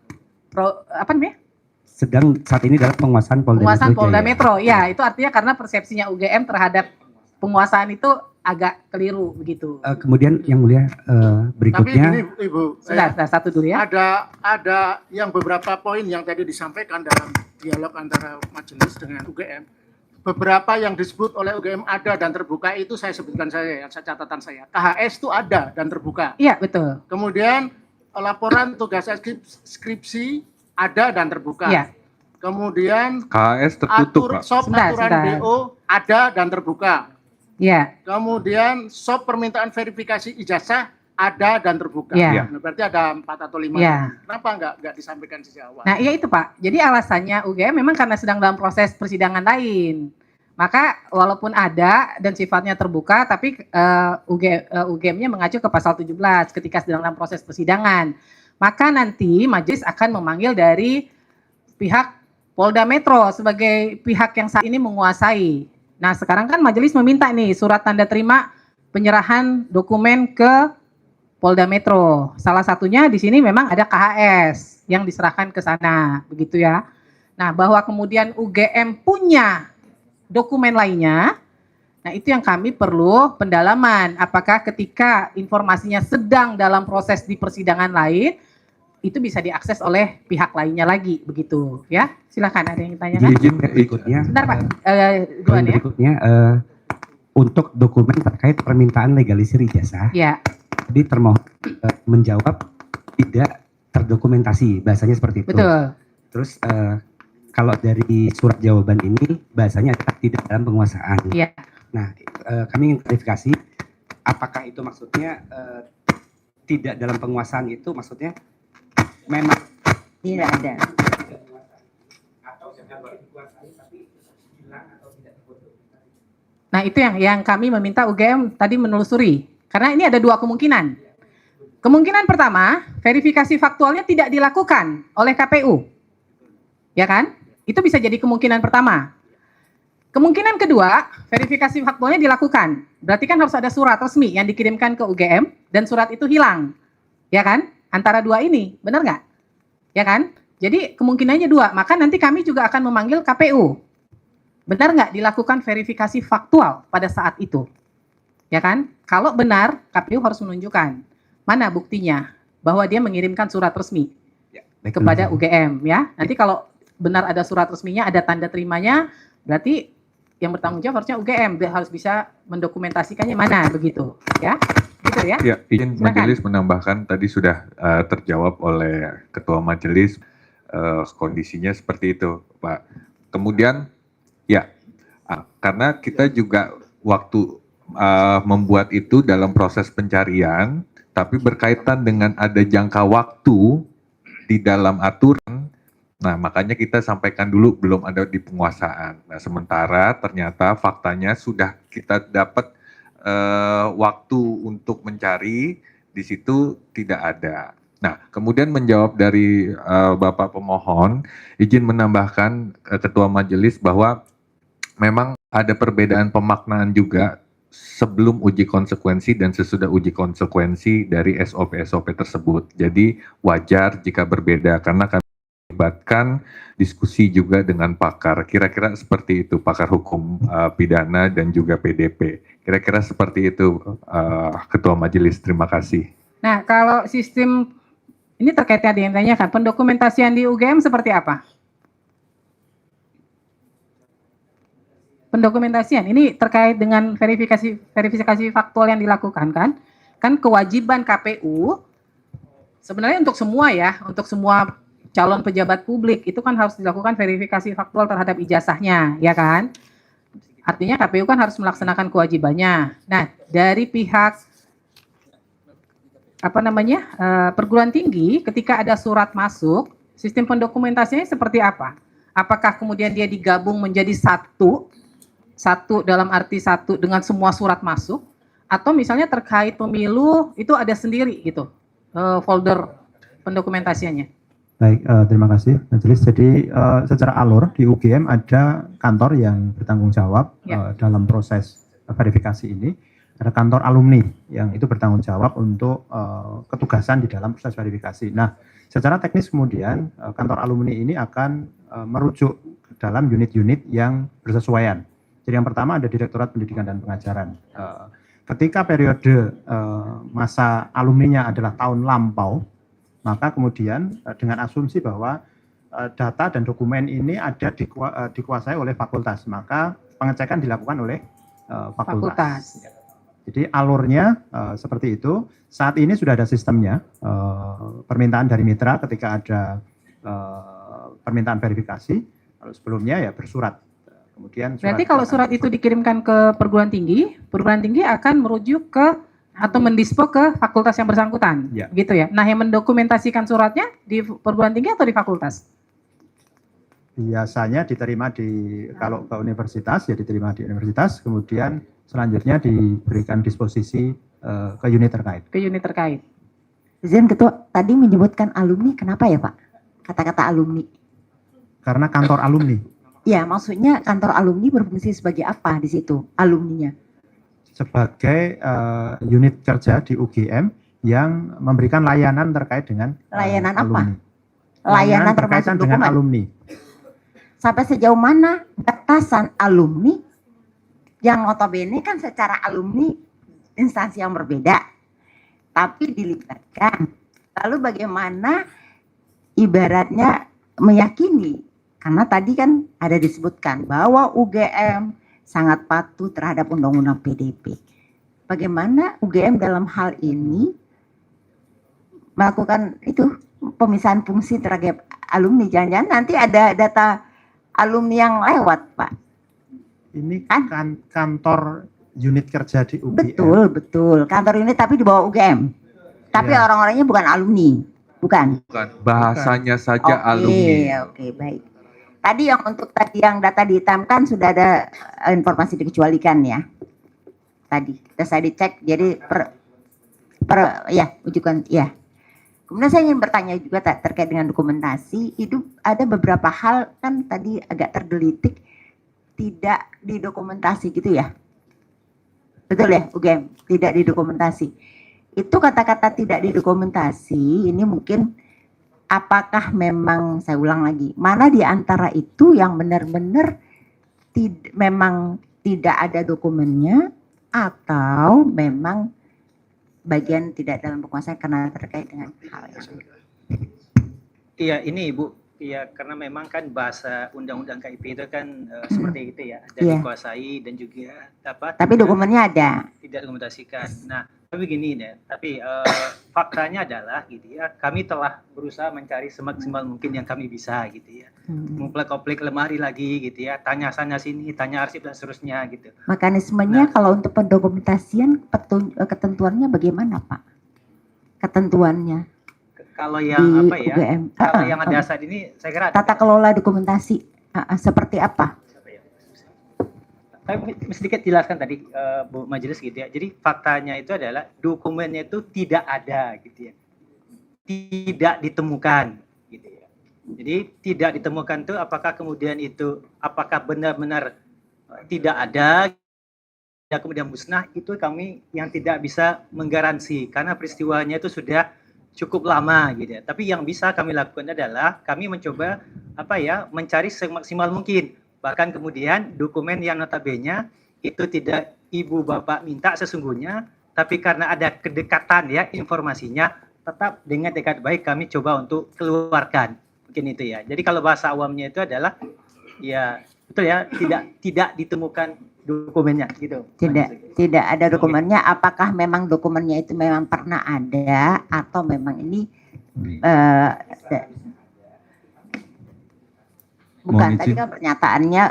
Speaker 10: sedang saat ini dalam penguasaan
Speaker 1: Polda Metro. Ya, itu artinya karena persepsinya UGM terhadap penguasaan itu agak keliru begitu.
Speaker 10: Kemudian yang mulia berikutnya.
Speaker 6: Tapi ini Ibu,
Speaker 1: Sudah satu dulu ya.
Speaker 6: Ada yang beberapa poin yang tadi disampaikan dalam dialog antara majelis dengan UGM. Beberapa yang disebut oleh UGM ada dan terbuka itu saya sebutkan catatan saya. KHS itu ada dan terbuka.
Speaker 1: Iya, betul.
Speaker 6: Kemudian laporan tugas skripsi ada dan terbuka.
Speaker 1: Iya.
Speaker 6: Kemudian
Speaker 3: KHS tertutup, Pak.
Speaker 6: aturan BO ada dan terbuka.
Speaker 1: Iya.
Speaker 6: Kemudian permintaan verifikasi ijazah ada dan terbuka.
Speaker 1: Iya.
Speaker 6: Nah, berarti ada 4 atau 5.
Speaker 1: Iya.
Speaker 6: Kenapa enggak disampaikan sejak awal?
Speaker 1: Nah, iya itu Pak. Jadi alasannya UGM memang karena sedang dalam proses persidangan lain. Maka walaupun ada dan sifatnya terbuka, tapi UGM-nya mengacu ke pasal 17 ketika sedang dalam proses persidangan. Maka nanti majelis akan memanggil dari pihak Polda Metro sebagai pihak yang saat ini menguasai. Nah, sekarang kan majelis meminta nih surat tanda terima penyerahan dokumen ke Polda Metro. Salah satunya di sini memang ada KHS yang diserahkan ke sana, begitu ya. Nah, bahwa kemudian UGM punya dokumen lainnya, nah itu yang kami perlu pendalaman. Apakah ketika informasinya sedang dalam proses di persidangan lain, itu bisa diakses oleh pihak lainnya lagi, begitu ya. Silakan, ada yang ditanyakan?
Speaker 10: Izin berikutnya.
Speaker 1: Sebentar Pak,
Speaker 10: Poin berikutnya untuk dokumen terkait permintaan legalisir ijazah.
Speaker 1: Ya.
Speaker 10: Jadi termohon menjawab tidak terdokumentasi, bahasanya seperti itu.
Speaker 1: Betul.
Speaker 10: Terus kalau dari surat jawaban ini bahasanya tidak dalam penguasaan.
Speaker 1: Iya.
Speaker 10: Nah, kami ingin klarifikasi, apakah itu maksudnya tidak dalam penguasaan itu maksudnya memang
Speaker 9: Tidak ada.
Speaker 1: Nah, itu yang kami meminta UGM tadi menelusuri. Karena ini ada dua kemungkinan. Kemungkinan pertama, verifikasi faktualnya tidak dilakukan oleh KPU. Ya kan? Itu bisa jadi kemungkinan pertama. Kemungkinan kedua, verifikasi faktualnya dilakukan. Berarti kan harus ada surat resmi yang dikirimkan ke UGM dan surat itu hilang. Ya kan? Antara dua ini, benar nggak? Ya kan? Jadi kemungkinannya dua. Maka nanti kami juga akan memanggil KPU. Benar nggak dilakukan verifikasi faktual pada saat itu? Ya kan? Kalau benar, KPU harus menunjukkan mana buktinya bahwa dia mengirimkan surat resmi kepada UGM. Ya, nanti kalau benar ada surat resminya, ada tanda terimanya, berarti yang bertanggung jawab harusnya UGM. Dia harus bisa mendokumentasikannya mana begitu. Ya, gitu ya.
Speaker 3: Ya, izin
Speaker 1: Silakan.
Speaker 3: majelis menambahkan tadi sudah terjawab oleh Ketua Majelis, kondisinya seperti itu, Pak. Kemudian, ya, karena kita juga waktu membuat itu dalam proses pencarian, tapi berkaitan dengan ada jangka waktu di dalam aturan. Nah, makanya kita sampaikan dulu belum ada di penguasaan. Nah, sementara ternyata faktanya sudah kita dapat waktu untuk mencari, di situ tidak ada. Nah, kemudian menjawab dari Bapak pemohon, izin menambahkan Ketua Majelis bahwa memang ada perbedaan pemaknaan juga sebelum uji konsekuensi dan sesudah uji konsekuensi dari SOP-SOP tersebut. Jadi wajar jika berbeda karena kami melibatkan diskusi juga dengan pakar. Kira-kira seperti itu, pakar hukum pidana dan juga PDP. Kira-kira seperti itu, Ketua Majelis. Terima kasih.
Speaker 1: Nah, kalau sistem ini terkait tadi yang tanyakan, pendokumentasian di UGM seperti apa? Pendokumentasian ini terkait dengan verifikasi faktual yang dilakukan kan? Kan kewajiban KPU sebenarnya untuk semua ya, untuk semua calon pejabat publik itu kan harus dilakukan verifikasi faktual terhadap ijazahnya, ya kan? Artinya KPU kan harus melaksanakan kewajibannya. Nah, dari pihak perguruan tinggi ketika ada surat masuk, sistem pendokumentasinya seperti apa? Apakah kemudian dia digabung menjadi satu dalam arti satu dengan semua surat masuk, atau misalnya terkait pemilu itu ada sendiri gitu folder pendokumentasiannya?
Speaker 5: Baik, terima kasih Majelis. Jadi secara alur di UGM ada kantor yang bertanggung jawab dalam proses verifikasi ini. Ada kantor alumni yang itu bertanggung jawab untuk ketugasan di dalam proses verifikasi. Nah, secara teknis kemudian kantor alumni ini akan merujuk ke dalam unit-unit yang bersesuaian. Jadi yang pertama ada Direktorat Pendidikan dan Pengajaran. Ketika periode masa alumninya adalah tahun lampau, maka kemudian dengan asumsi bahwa data dan dokumen ini ada dikuasai oleh fakultas, maka pengecekan dilakukan oleh fakultas. Jadi alurnya seperti itu. Saat ini sudah ada sistemnya, permintaan dari mitra ketika ada permintaan verifikasi, kalau sebelumnya ya bersurat. Kemudian
Speaker 1: berarti kalau surat itu dikirimkan ke perguruan tinggi akan merujuk ke atau mendispo ke fakultas yang bersangkutan, gitu ya. Nah, yang mendokumentasikan suratnya di perguruan tinggi atau di fakultas?
Speaker 5: Biasanya diterima kalau ke universitas ya diterima di universitas, kemudian selanjutnya diberikan disposisi ke unit terkait.
Speaker 1: Ke unit terkait.
Speaker 9: Izin Ketua, tadi menyebutkan alumni, kenapa ya Pak? Kata-kata alumni.
Speaker 5: Karena kantor alumni.
Speaker 9: Ya, maksudnya kantor alumni berfungsi sebagai apa di situ, alumninya?
Speaker 5: Sebagai unit kerja di UGM yang memberikan layanan terkait dengan
Speaker 9: layanan
Speaker 5: alumni.
Speaker 9: Apa? Layanan terkait
Speaker 5: dengan alumni.
Speaker 9: Sampai sejauh mana batasan alumni yang notabene kan secara alumni instansi yang berbeda, tapi dilibatkan. Lalu bagaimana ibaratnya meyakini, karena tadi kan ada disebutkan bahwa UGM sangat patuh terhadap undang-undang PDP. Bagaimana UGM dalam hal ini melakukan itu pemisahan fungsi terhadap alumni? Jangan-jangan nanti ada data alumni yang lewat, Pak.
Speaker 5: Ini kan kantor unit kerja di UGM.
Speaker 9: Betul. Kantor unit tapi di bawah UGM. Tapi orang-orangnya bukan alumni, bukan.
Speaker 3: Bahasanya saja alumni.
Speaker 9: Oke, baik. Tadi yang data dihitamkan sudah ada informasi dikecualikan ya. Tadi sudah saya dicek, jadi ujukan ya. Kemudian saya ingin bertanya juga terkait dengan dokumentasi. Itu ada beberapa hal kan tadi agak tergelitik tidak didokumentasi gitu ya. Betul ya, UGM tidak didokumentasi. Itu kata-kata tidak didokumentasi ini mungkin apakah memang, saya ulang lagi, mana di antara itu yang benar-benar memang tidak ada dokumennya atau memang bagian tidak dalam penguasaan karena terkait dengan hal yang
Speaker 8: Iya, ini Ibu. Iya, karena memang kan bahasa undang-undang KIP itu kan seperti itu ya, ada dikuasai dan juga
Speaker 9: tapi dokumennya ada.
Speaker 8: Tidak dokumentasikan. Nah, tapi gini deh, tapi faktanya adalah gitu ya, kami telah berusaha mencari semaksimal mungkin yang kami bisa gitu ya. Nguplek-oplek lemari lagi gitu ya, tanya sana sini, tanya arsip dan seterusnya gitu.
Speaker 9: Mekanismenya kalau untuk pendokumentasian ketentuannya bagaimana, Pak? Ketentuannya?
Speaker 8: Kalau yang
Speaker 9: di
Speaker 8: apa ya?
Speaker 9: UGM.
Speaker 8: Kalau yang ada saat ini saya kira
Speaker 9: tata kelola dokumentasi seperti apa?
Speaker 8: Saya sedikit jelaskan tadi Bu Majelis gitu ya. Jadi faktanya itu adalah dokumennya itu tidak ada gitu ya. tidak ditemukan gitu ya. Jadi tidak ditemukan itu apakah kemudian itu apakah benar-benar tidak ada ya kemudian musnah, itu kami yang tidak bisa menggaransi karena peristiwanya itu sudah cukup lama gitu ya. Tapi yang bisa kami lakukan adalah kami mencoba mencari semaksimal mungkin. Bahkan kemudian dokumen yang notabene itu tidak ibu bapak minta sesungguhnya, tapi karena ada kedekatan ya informasinya, tetap dengan dekat baik kami coba untuk keluarkan. Mungkin itu ya. Jadi kalau bahasa awamnya itu adalah ya betul ya, tidak ditemukan dokumennya gitu.
Speaker 9: Tidak ada dokumennya. Apakah memang dokumennya itu memang pernah ada atau memang ini bukan tadi kan pernyataannya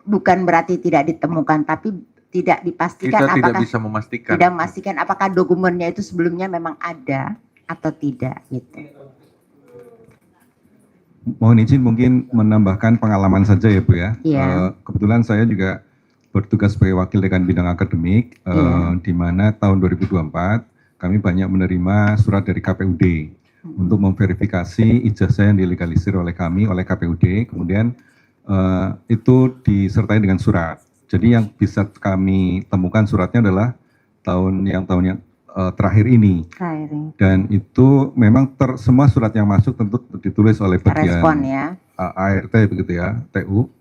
Speaker 9: bukan berarti tidak ditemukan, tapi tidak dipastikan
Speaker 3: Kita tidak
Speaker 9: apakah
Speaker 3: bisa memastikan.
Speaker 9: tidak memastikan apakah dokumennya itu sebelumnya memang ada atau tidak gitu.
Speaker 4: Mohon izin mungkin menambahkan pengalaman saja ya Bu ya.
Speaker 9: Iya.
Speaker 4: Kebetulan saya juga bertugas sebagai wakil dekan bidang akademik, di mana tahun 2024 kami banyak menerima surat dari KPUD untuk memverifikasi ijazah yang dilegalisir oleh kami, oleh KPUD, kemudian itu disertai dengan surat. Jadi yang bisa kami temukan suratnya adalah tahun yang terakhir ini. Dan itu memang semua surat yang masuk tentu ditulis oleh bagian
Speaker 9: Respon ya.
Speaker 4: ART begitu ya, TU.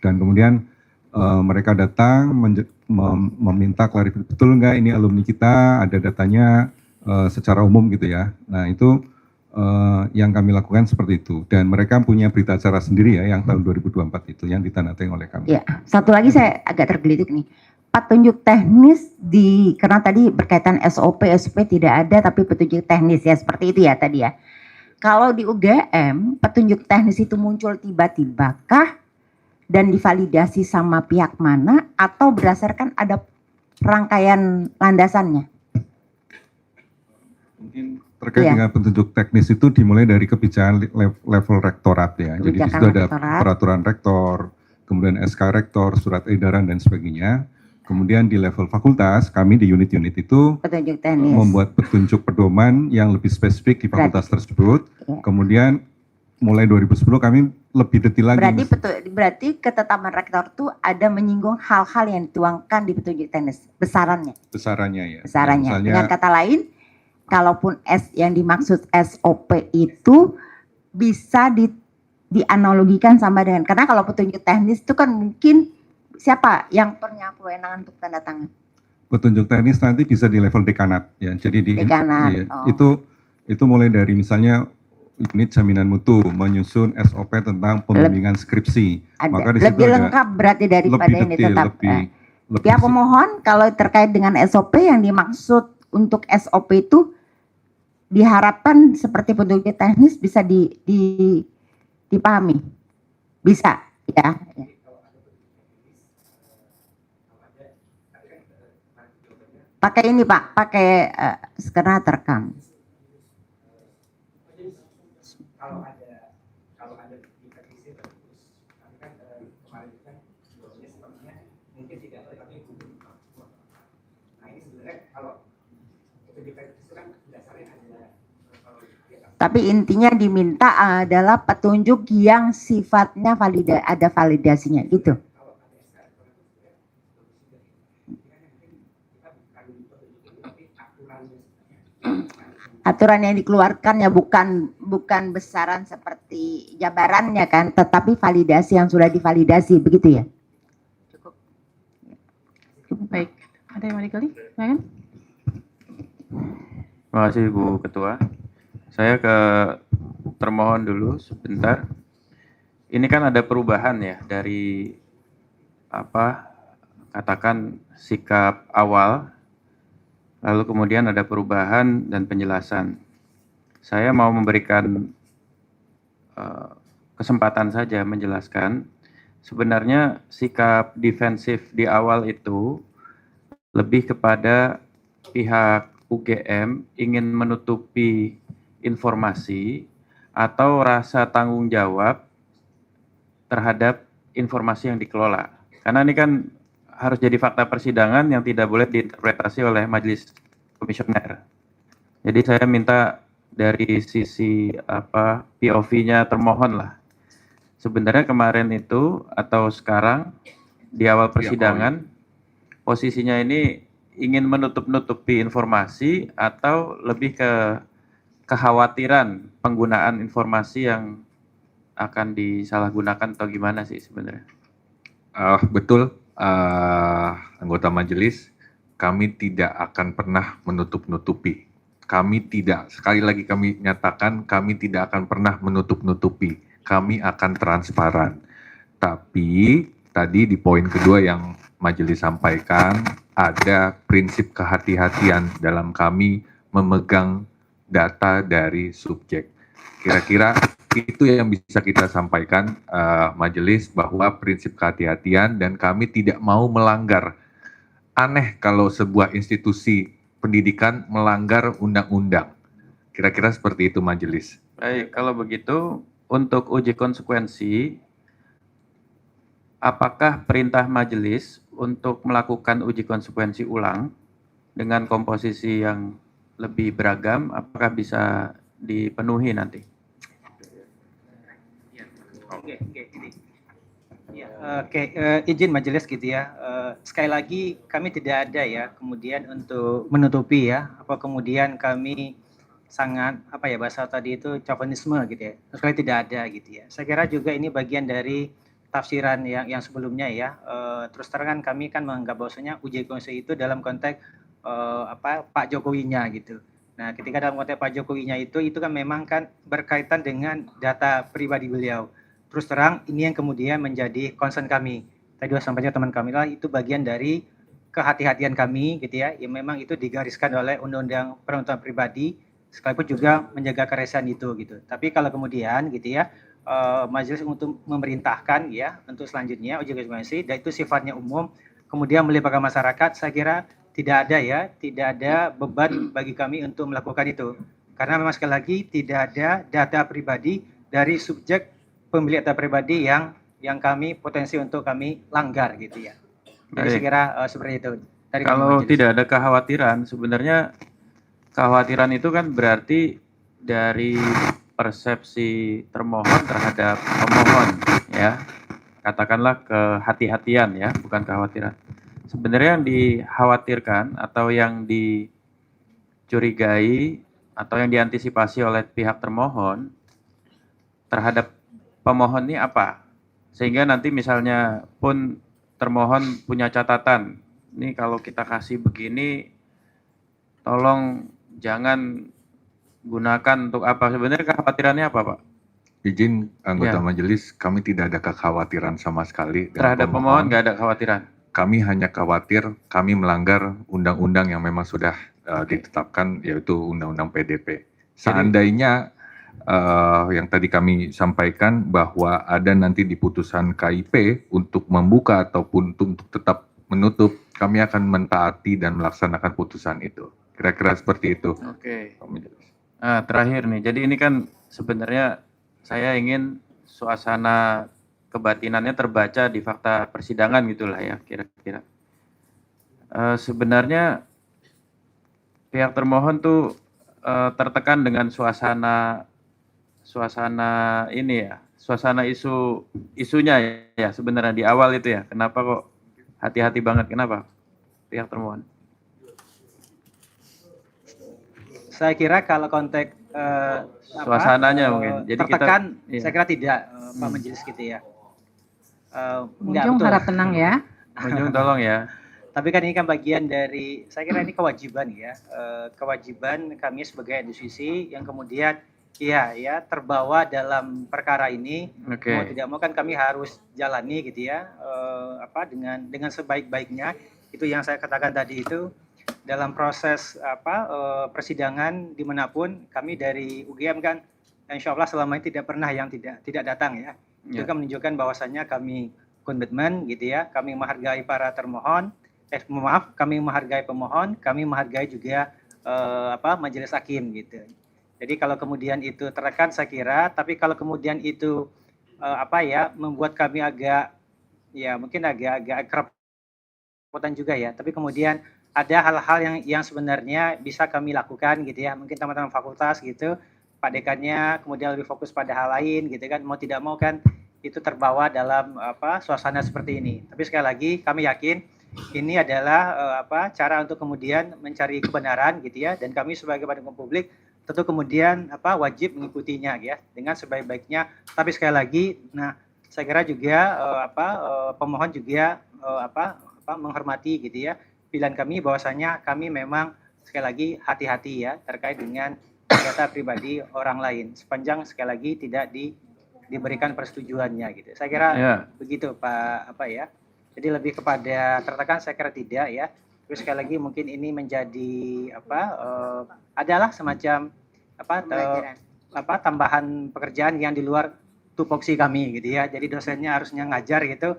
Speaker 4: Dan kemudian mereka datang meminta klarifikasi, betul nggak ini alumni kita, ada datanya secara umum gitu ya. Nah itu yang kami lakukan seperti itu. Dan mereka punya berita acara sendiri ya yang tahun 2024 itu yang ditandatangani oleh kami.
Speaker 9: Ya, satu lagi saya agak tergelitik nih. Petunjuk teknis karena tadi berkaitan SOP tidak ada, tapi petunjuk teknis ya seperti itu ya tadi ya. Kalau di UGM petunjuk teknis itu muncul tiba-tiba kah dan divalidasi sama pihak mana atau berdasarkan ada rangkaian landasannya?
Speaker 4: Mungkin terkait dengan petunjuk teknis itu dimulai dari kebijakan level rektorat ya. Jadi di situ ada peraturan rektor, kemudian SK rektor, surat edaran dan sebagainya. Kemudian di level fakultas, kami di unit-unit itu
Speaker 9: petunjuk teknis
Speaker 4: membuat petunjuk pedoman yang lebih spesifik di fakultas tersebut. Kemudian mulai 2010 kami lebih detail lagi.
Speaker 9: Berarti ketetapan rektor itu ada menyinggung hal-hal yang dituangkan di petunjuk teknis, besarannya.
Speaker 4: Besarannya ya.
Speaker 9: Besarannya.
Speaker 4: Misalnya,
Speaker 9: dengan kata lain, kalaupun yang dimaksud SOP itu bisa dianalogikan sama dengan, karena kalau petunjuk teknis itu kan mungkin siapa yang punya kewenangan untuk tanda tangan?
Speaker 4: Petunjuk teknis nanti bisa di level dekanat ya. Jadi di
Speaker 9: dekanat.
Speaker 4: Itu mulai dari misalnya unit jaminan mutu menyusun SOP tentang pembimbingan skripsi. Maka di
Speaker 9: lebih lengkap berarti daripada yang ditetapkan. Pihak pemohon kalau terkait dengan SOP yang dimaksud untuk SOP itu diharapkan seperti petunjuk teknis bisa dipahami. Bisa ya. Pakai ini Pak, pakai skenario terekam.
Speaker 10: Kalau ada diprediksi terus, kami kan kemarin kan sepertinya mungkin tidak ada, tapi nah ini sebenarnya kalau itu diprediksi kan dasarnya ada.
Speaker 9: Tapi intinya diminta adalah petunjuk yang sifatnya ada validasinya gitu. Aturan yang dikeluarkan ya bukan besaran seperti jabarannya kan, tetapi validasi yang sudah divalidasi begitu ya.
Speaker 1: Cukup. Baik, ada yang mau dikali? Silakan.
Speaker 11: Terima kasih Bu Ketua. Saya ke termohon dulu sebentar. Ini kan ada perubahan ya dari katakan sikap awal. Lalu kemudian ada perubahan dan penjelasan. Saya mau memberikan kesempatan saja menjelaskan. Sebenarnya sikap defensif di awal itu lebih kepada pihak UGM ingin menutupi informasi atau rasa tanggung jawab terhadap informasi yang dikelola. Karena ini kan harus jadi fakta persidangan yang tidak boleh diinterpretasi oleh majelis komisioner. Jadi saya minta dari sisi apa POV-nya termohon lah. Sebenarnya kemarin itu atau sekarang di awal persidangan posisinya ini ingin menutup-nutupi informasi atau lebih ke kekhawatiran penggunaan informasi yang akan disalahgunakan atau gimana sih sebenarnya?
Speaker 3: Betul, anggota majelis, kami tidak akan pernah menutup-nutupi. Kami tidak, sekali lagi kami nyatakan, kami tidak akan pernah menutup-nutupi. Kami akan transparan. Tapi tadi di poin kedua yang majelis sampaikan, ada prinsip kehati-hatian dalam kami memegang data dari subjek. Kira-kira itu yang bisa kita sampaikan majelis, bahwa prinsip kehati-hatian dan kami tidak mau melanggar. Aneh kalau sebuah institusi pendidikan melanggar undang-undang. Kira-kira seperti itu majelis.
Speaker 11: Baik, kalau begitu untuk uji konsekuensi, apakah perintah majelis untuk melakukan uji konsekuensi ulang dengan komposisi yang lebih beragam, apakah bisa dipenuhi nanti?
Speaker 8: Izin majelis gitu ya. Sekali lagi kami tidak ada ya kemudian untuk menutupi ya, apa kemudian kami sangat apa ya bahasa tadi itu chauvinisme gitu ya. Sekali tidak ada gitu ya. Saya kira juga ini bagian dari tafsiran yang sebelumnya ya. Terus terang kami kan menganggap bahwasanya uji konsekuensi itu dalam konteks Pak Jokowinya gitu. Nah, ketika dalam konteks Pak Jokowinya itu kan memang kan berkaitan dengan data pribadi beliau. Terus terang ini yang kemudian menjadi concern kami. Tadi sudah sampaikan teman kami lah, itu bagian dari kehati-hatian kami gitu ya. Yang memang itu digariskan oleh Undang-Undang Perlindungan Pribadi, sekalipun juga menjaga kerahasiaan itu gitu. Tapi kalau kemudian gitu ya, majelis untuk memerintahkan ya untuk selanjutnya uji konsekuensi, dan itu sifatnya umum, kemudian melibatkan masyarakat, saya kira tidak ada beban bagi kami untuk melakukan itu. Karena memang sekali lagi tidak ada data pribadi dari subjek pemilik data pribadi yang kami potensi untuk kami langgar gitu ya. Jadi saya kira seperti itu. Dari
Speaker 11: kalau tidak ada kekhawatiran, sebenarnya kekhawatiran itu kan berarti dari persepsi termohon terhadap pemohon ya. Katakanlah kehati-hatian ya, bukan kekhawatiran. Sebenarnya yang dikhawatirkan atau yang dicurigai atau yang diantisipasi oleh pihak termohon terhadap pemohon ini apa? Sehingga nanti misalnya pun termohon punya catatan, ini kalau kita kasih begini, tolong jangan gunakan untuk apa? Sebenarnya kekhawatirannya apa, Pak?
Speaker 3: Izin anggota majelis, kami tidak ada kekhawatiran sama sekali.
Speaker 11: Terhadap pemohon nggak ada kekhawatiran?
Speaker 3: Kami hanya khawatir kami melanggar undang-undang yang memang sudah ditetapkan, yaitu Undang-Undang PDP. Seandainya yang tadi kami sampaikan bahwa ada nanti di putusan KIP untuk membuka ataupun untuk tetap menutup, kami akan mentaati dan melaksanakan putusan itu. Kira-kira seperti itu.
Speaker 11: Oke. Nah, terakhir nih, jadi ini kan sebenarnya saya ingin suasana kebatinannya terbaca di fakta persidangan gitulah ya, kira-kira. Sebenarnya pihak termohon tuh tertekan dengan suasana ini ya, suasana isunya ya sebenarnya di awal itu ya. Kenapa kok hati-hati banget? Kenapa pihak termohon?
Speaker 8: Saya kira kalau konteks
Speaker 11: suasananya mungkin. Jadi
Speaker 8: tertekan,
Speaker 11: kita,
Speaker 8: saya kira tidak Pak Majelis gitu ya.
Speaker 1: Pengunjung harap tenang ya.
Speaker 11: Pengunjung tolong ya.
Speaker 8: Tapi kan ini kan bagian dari, saya kira ini kewajiban ya, kewajiban kami sebagai institusi yang kemudian ya terbawa dalam perkara ini. Mau tidak mau kan kami harus jalani gitu ya, dengan sebaik-baiknya. Itu yang saya katakan tadi itu dalam proses persidangan dimanapun kami dari UGM kan, insya Allah selama ini tidak pernah yang tidak datang ya. Itu kan menunjukkan bahwasannya kami komitmen gitu ya, kami menghargai para termohon, kami menghargai pemohon, kami menghargai juga majelis hakim gitu. Jadi kalau kemudian itu terekan saya kira, tapi kalau kemudian itu membuat kami agak ya mungkin agak kerepotan juga ya, tapi kemudian ada hal-hal yang sebenarnya bisa kami lakukan gitu ya, mungkin teman-teman fakultas gitu, Pak Dekannya kemudian lebih fokus pada hal lain gitu kan, mau tidak mau kan itu terbawa dalam suasana seperti ini. Tapi sekali lagi kami yakin ini adalah cara untuk kemudian mencari kebenaran gitu ya, dan kami sebagai badan hukum publik tentu kemudian wajib mengikutinya ya dengan sebaik-baiknya. Tapi sekali lagi, nah saya kira juga pemohon juga menghormati gitu ya pilihan kami, bahwasanya kami memang sekali lagi hati-hati ya terkait dengan data pribadi orang lain sepanjang sekali lagi tidak diberikan persetujuannya gitu. Saya kira begitu Pak Jadi lebih kepada tertekan saya kira tidak ya. Terus sekali lagi mungkin ini menjadi adalah semacam tambahan pekerjaan yang di luar tupoksi kami gitu ya. Jadi dosennya harusnya ngajar gitu.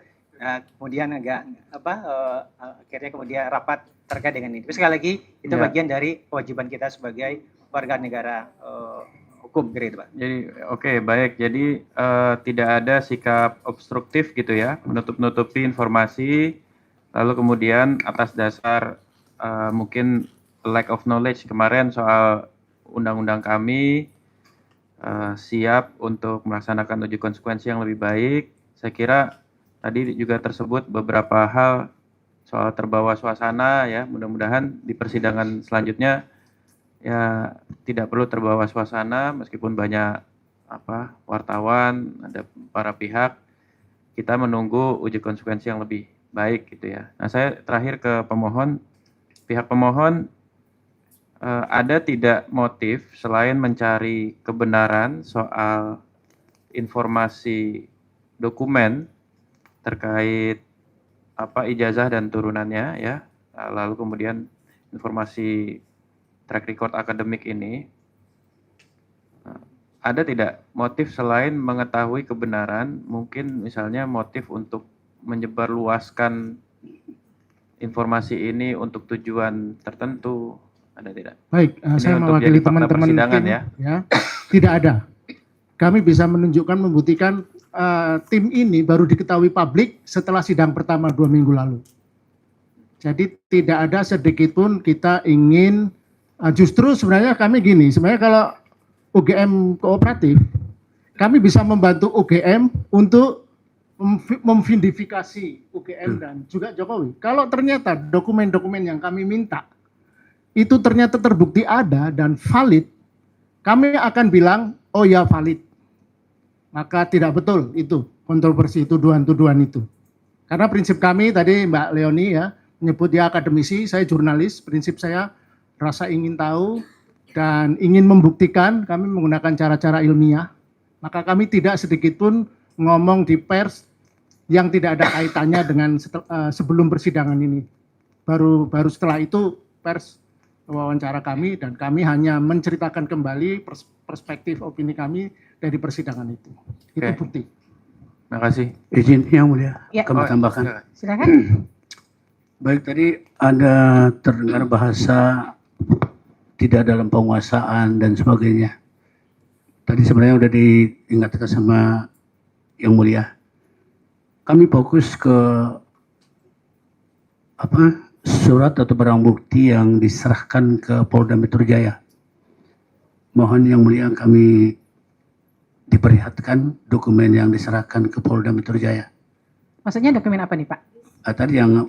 Speaker 8: Kemudian akhirnya kemudian rapat terkait dengan ini. Tapi sekali lagi itu bagian dari kewajiban kita sebagai warga negara hukum gitu Pak.
Speaker 11: Jadi oke, baik. Jadi tidak ada sikap obstruktif gitu ya, menutup-nutupi informasi, lalu kemudian atas dasar mungkin lack of knowledge kemarin soal undang-undang kami siap untuk melaksanakan uji konsekuensi yang lebih baik. Saya kira tadi juga tersebut beberapa hal soal terbawa suasana ya, mudah-mudahan di persidangan selanjutnya ya tidak perlu terbawa suasana meskipun banyak wartawan, ada para pihak, kita menunggu uji konsekuensi yang lebih baik gitu ya. Nah, saya terakhir ke pemohon, pihak pemohon ada tidak motif selain mencari kebenaran soal informasi dokumen terkait ijazah dan turunannya ya, lalu kemudian informasi track record akademik ini, ada tidak motif selain mengetahui kebenaran, mungkin misalnya motif untuk menyebarluaskan informasi ini untuk tujuan tertentu, ada tidak?
Speaker 6: Baik, saya mewakili teman-teman tim ya, tidak ada. Kami bisa menunjukkan, membuktikan tim ini baru diketahui publik setelah sidang pertama 2 minggu lalu. Jadi tidak ada sedikit pun kita ingin, justru sebenarnya kami gini, sebenarnya kalau UGM kooperatif, kami bisa membantu UGM untuk memvindifikasi UGM dan juga Jokowi. Kalau ternyata dokumen-dokumen yang kami minta itu ternyata terbukti ada dan valid, kami akan bilang, oh ya valid. Maka tidak betul itu kontroversi, tuduhan-tuduhan itu. Karena prinsip kami tadi Mbak Leonie ya menyebut dia akademisi, saya jurnalis, prinsip saya rasa ingin tahu dan ingin membuktikan, kami menggunakan cara-cara ilmiah. Maka kami tidak sedikit pun ngomong di pers yang tidak ada kaitannya dengan sebelum persidangan ini. Baru setelah itu pers wawancara kami dan kami hanya menceritakan kembali perspektif opini kami dari persidangan itu. Itu bukti.
Speaker 11: Terima kasih.
Speaker 12: Izin yang mulia,
Speaker 1: Ya.
Speaker 12: kami tambahkan.
Speaker 1: Silakan.
Speaker 12: Baik, tadi ada terdengar bahasa tidak dalam penguasaan dan sebagainya. Tadi sebenarnya udah diingatkan sama yang mulia. Kami fokus ke surat atau barang bukti yang diserahkan ke Polda Metro Jaya. Mohon yang mulia kami diperlihatkan dokumen yang diserahkan ke Polda Metro Jaya.
Speaker 1: Maksudnya dokumen apa nih Pak?
Speaker 12: Tadi yang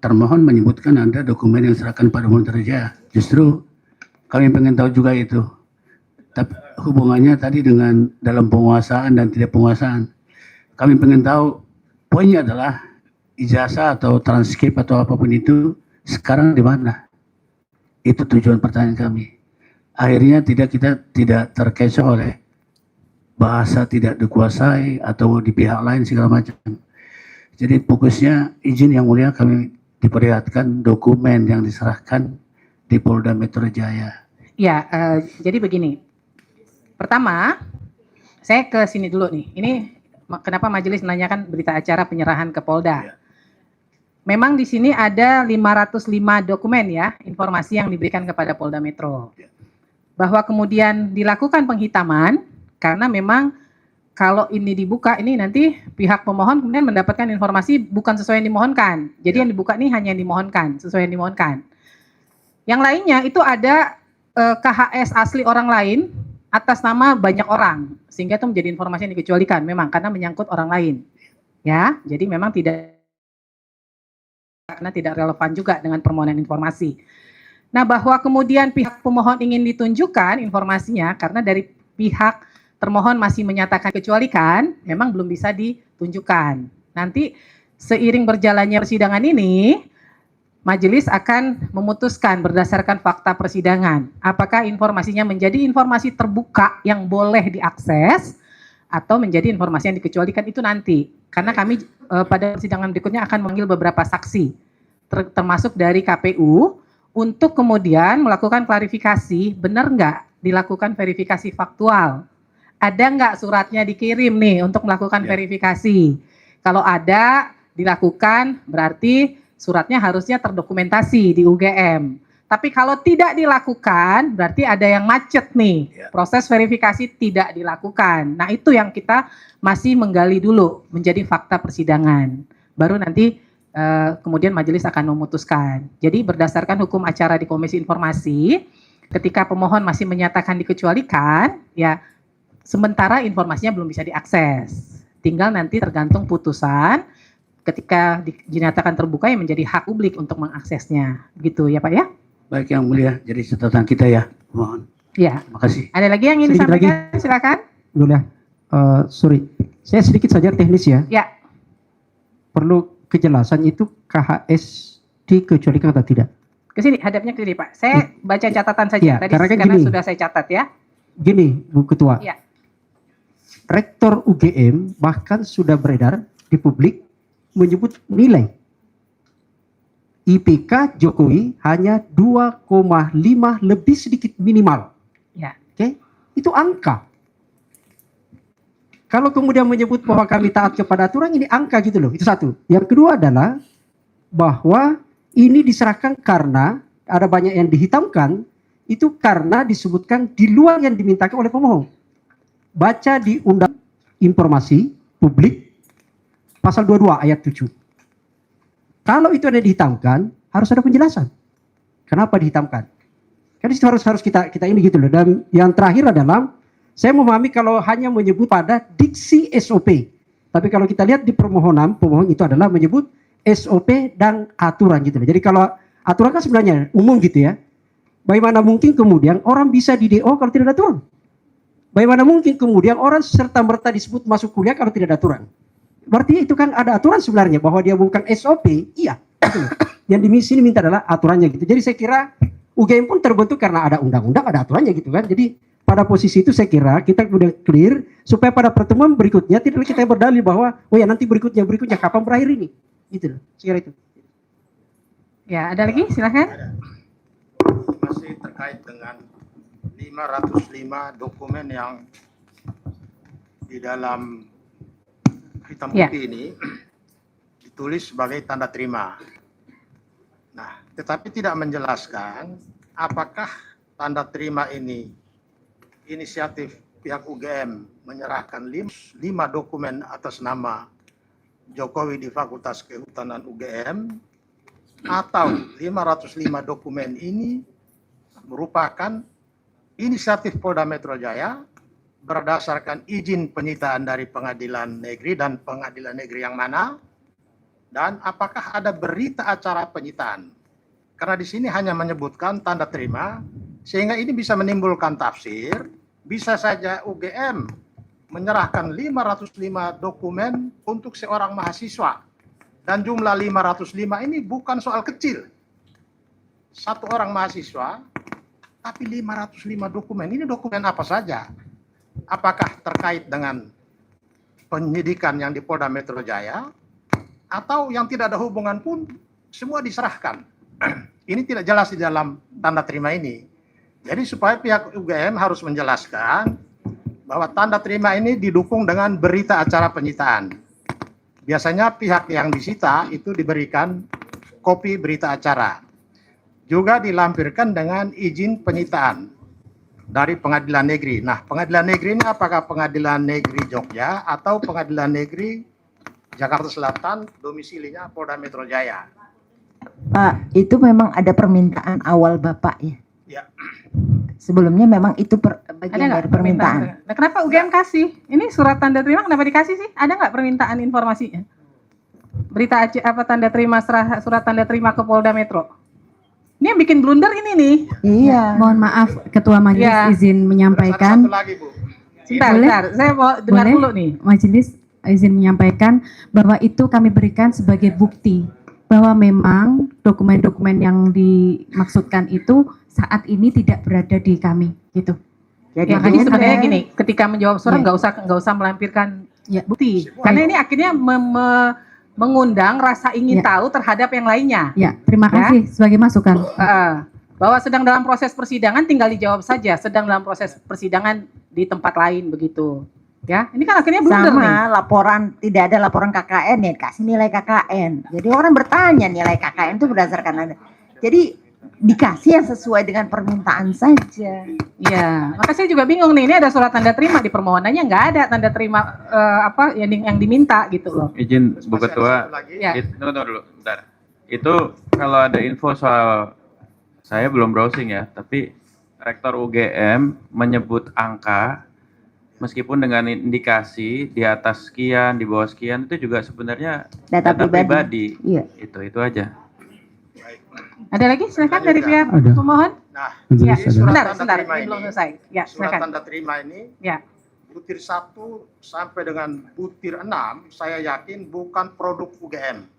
Speaker 12: termohon menyebutkan ada dokumen yang diserahkan pada Polda Metro Jaya. Justru kami pengen tahu juga itu. Tapi hubungannya tadi dengan dalam penguasaan dan tidak penguasaan. Kami pengen tahu, poinnya adalah ijazah atau transkrip atau apapun itu sekarang di mana? Itu tujuan pertanyaan kami. Akhirnya kita tidak terkecoh oleh bahasa tidak dikuasai atau di pihak lain segala macam. Jadi fokusnya izin yang mulia kami diperlihatkan dokumen yang diserahkan di Polda Metro Jaya.
Speaker 1: Ya, jadi begini. Pertama, saya ke sini dulu nih. Ini kenapa majelis menanyakan berita acara penyerahan ke Polda. Memang di sini ada 505 dokumen ya, informasi yang diberikan kepada Polda Metro. Bahwa kemudian dilakukan penghitaman karena memang kalau ini dibuka, ini nanti pihak pemohon kemudian mendapatkan informasi bukan sesuai yang dimohonkan. Jadi yang dibuka ini hanya yang dimohonkan, sesuai yang dimohonkan. Yang lainnya itu ada KHS asli orang lain atas nama banyak orang, sehingga itu menjadi informasi yang dikecualikan memang karena menyangkut orang lain. Ya, jadi memang karena tidak relevan juga dengan permohonan informasi. Nah, bahwa kemudian pihak pemohon ingin ditunjukkan informasinya karena dari pihak termohon masih menyatakan kecualikan, memang belum bisa ditunjukkan. Nanti seiring berjalannya persidangan ini, majelis akan memutuskan berdasarkan fakta persidangan, apakah informasinya menjadi informasi terbuka yang boleh diakses, atau menjadi informasi yang dikecualikan itu nanti. Karena kami pada persidangan berikutnya akan memanggil beberapa saksi, termasuk dari KPU, untuk kemudian melakukan klarifikasi, benar nggak dilakukan verifikasi faktual. Ada nggak suratnya dikirim nih untuk melakukan verifikasi? Kalau ada, dilakukan, berarti suratnya harusnya terdokumentasi di UGM. Tapi kalau tidak dilakukan, berarti ada yang macet nih. Proses verifikasi tidak dilakukan. Nah, itu yang kita masih menggali dulu menjadi fakta persidangan. Baru nanti kemudian majelis akan memutuskan. Jadi berdasarkan hukum acara di Komisi Informasi, ketika pemohon masih menyatakan dikecualikan, ya sementara informasinya belum bisa diakses. Tinggal nanti tergantung putusan, ketika dinyatakan terbuka yang menjadi hak publik untuk mengaksesnya. Begitu ya Pak ya?
Speaker 12: Baik Yang Mulia, jadi catatan kita ya. Mohon.
Speaker 1: Ya.
Speaker 12: Terima kasih.
Speaker 1: Ada lagi yang ingin
Speaker 13: Sedikit
Speaker 1: disampaikan? Silakan.
Speaker 13: Mulia, sorry, saya sedikit saja teknis ya.
Speaker 1: Ya.
Speaker 13: Perlu kejelasan itu KHS dikecualikan atau tidak?
Speaker 1: Kesini, hadapnya ke sini Pak. Saya baca catatan saja.
Speaker 13: Ya,
Speaker 1: Tadi
Speaker 13: karena kan
Speaker 1: karena
Speaker 13: gini.
Speaker 1: sudah saya catat ya.
Speaker 13: Gini, Bu Ketua.
Speaker 1: Ya.
Speaker 13: Rektor UGM bahkan sudah beredar di publik menyebut nilai IPK Jokowi hanya 2,5 lebih sedikit minimal.
Speaker 1: Ya.
Speaker 13: Oke, itu angka. Kalau kemudian menyebut bahwa kami taat kepada aturan, ini angka gitu loh. Itu satu. Yang kedua adalah bahwa ini diserahkan karena ada banyak yang dihitamkan, itu karena disebutkan di luar yang dimintakan oleh pemohon. Baca di Undang Informasi Publik pasal 22 ayat 7. Kalau itu ada dihitamkan, harus ada penjelasan. Kenapa dihitamkan? Kan itu harus kita ini gitu loh. Dan yang terakhir adalah saya memahami kalau hanya menyebut pada diksi SOP. Tapi kalau kita lihat di permohonan, pemohon itu adalah menyebut SOP dan aturan gitu loh. Jadi kalau aturan kan sebenarnya umum gitu ya. Bagaimana mungkin kemudian orang bisa di DO kalau tidak ada aturan? Bagaimana mungkin kemudian orang serta-merta disebut masuk kuliah kalau tidak ada aturan? Berarti itu kan ada aturan sebenarnya bahwa dia bukan SOP, iya. Gitu loh. Yang di sini minta adalah aturannya gitu. Jadi saya kira UGM pun terbentuk karena ada undang-undang, ada aturannya gitu kan. Jadi pada posisi itu saya kira kita udah clear supaya pada pertemuan berikutnya tidak kita berdalil bahwa oh ya nanti berikutnya kapan berakhir ini. Gitu loh. Saya kira itu.
Speaker 1: Ya, ada lagi? Silakan.
Speaker 14: Masih terkait dengan 505 dokumen yang di dalam hitam putih ini ditulis sebagai tanda terima. Nah, tetapi tidak menjelaskan apakah tanda terima ini inisiatif pihak UGM menyerahkan 5 dokumen atas nama Jokowi di Fakultas Kehutanan UGM atau 505 dokumen ini merupakan inisiatif Polda Metro Jaya berdasarkan izin penyitaan dari pengadilan negeri dan pengadilan negeri yang mana, dan apakah ada berita acara penyitaan. Karena di sini hanya menyebutkan tanda terima, sehingga ini bisa menimbulkan tafsir, bisa saja UGM menyerahkan 505 dokumen untuk seorang mahasiswa, dan jumlah 505 ini bukan soal kecil. Satu orang mahasiswa, tapi 505 dokumen, ini dokumen apa saja? Apakah terkait dengan penyidikan yang di Polda Metro Jaya, atau yang tidak ada hubungan pun semua diserahkan? Ini tidak jelas di dalam tanda terima ini. Jadi supaya pihak UGM harus menjelaskan bahwa tanda terima ini didukung dengan berita acara penyitaan. Biasanya pihak yang disita itu diberikan kopi berita acara. Juga dilampirkan dengan izin penyitaan. dari pengadilan negeri. Nah, pengadilan negeri ini apakah pengadilan negeri Jogja atau pengadilan negeri Jakarta Selatan, domisilinya Polda Metro Jaya?
Speaker 9: Pak, itu memang ada permintaan awal Bapak ya?
Speaker 14: Ya.
Speaker 9: Sebelumnya memang itu bagian
Speaker 1: nggak
Speaker 9: dari permintaan.
Speaker 1: Nah, kenapa UGM kasih? Ini surat tanda terima kenapa dikasih sih? Ada nggak permintaan informasinya? Berita tanda terima surat tanda terima ke Polda Metro? Ini yang bikin blunder ini nih.
Speaker 9: Iya.
Speaker 7: Mohon maaf, Ketua Majelis
Speaker 1: Ya.
Speaker 7: izin menyampaikan.
Speaker 1: Sebentar, saya mau dengar
Speaker 7: Boleh?
Speaker 1: dulu nih.
Speaker 7: Majelis izin menyampaikan bahwa itu kami berikan sebagai bukti bahwa memang dokumen-dokumen yang dimaksudkan itu saat ini tidak berada di kami, gitu.
Speaker 1: Jadi sebenarnya gini, ketika menjawab surat nggak usah melampirkan bukti, karena ini akhirnya mengundang rasa ingin tahu terhadap yang lainnya.
Speaker 7: Ya, terima kasih sebagai masukan.
Speaker 1: Bahwa sedang dalam proses persidangan tinggal dijawab saja, sedang dalam proses persidangan di tempat lain begitu. Ya, ini kan akhirnya blunder nih.
Speaker 9: Sama laporan, tidak ada laporan KKN ya, kasih nilai KKN. Jadi orang bertanya nilai KKN itu berdasarkan ada. Jadi dikasih yang sesuai dengan permintaan saja.
Speaker 1: Iya, maka saya juga bingung nih, ini ada surat tanda terima di permohonannya nggak ada tanda terima yang diminta gitu loh.
Speaker 11: Izin Bu Ketua,
Speaker 1: Ya.
Speaker 11: tunggu dulu, bentar. Itu kalau ada info soal, saya belum browsing ya, tapi Rektor UGM menyebut angka, meskipun dengan indikasi di atas sekian, di bawah sekian, itu juga sebenarnya
Speaker 9: Data pribadi. Iya.
Speaker 11: Itu aja.
Speaker 1: Ada lagi? Silakan dari pihak
Speaker 11: Ada.
Speaker 1: pemohon.
Speaker 14: Nah,
Speaker 1: Ya,
Speaker 14: jadi surat
Speaker 1: sebentar,
Speaker 14: tanda terima
Speaker 1: ini
Speaker 14: ini,
Speaker 1: belum selesai. Ya,
Speaker 14: surat
Speaker 1: silakan.
Speaker 14: tanda terima ini,
Speaker 1: Ya.
Speaker 14: butir 1 sampai dengan butir 6, saya yakin bukan produk UGM.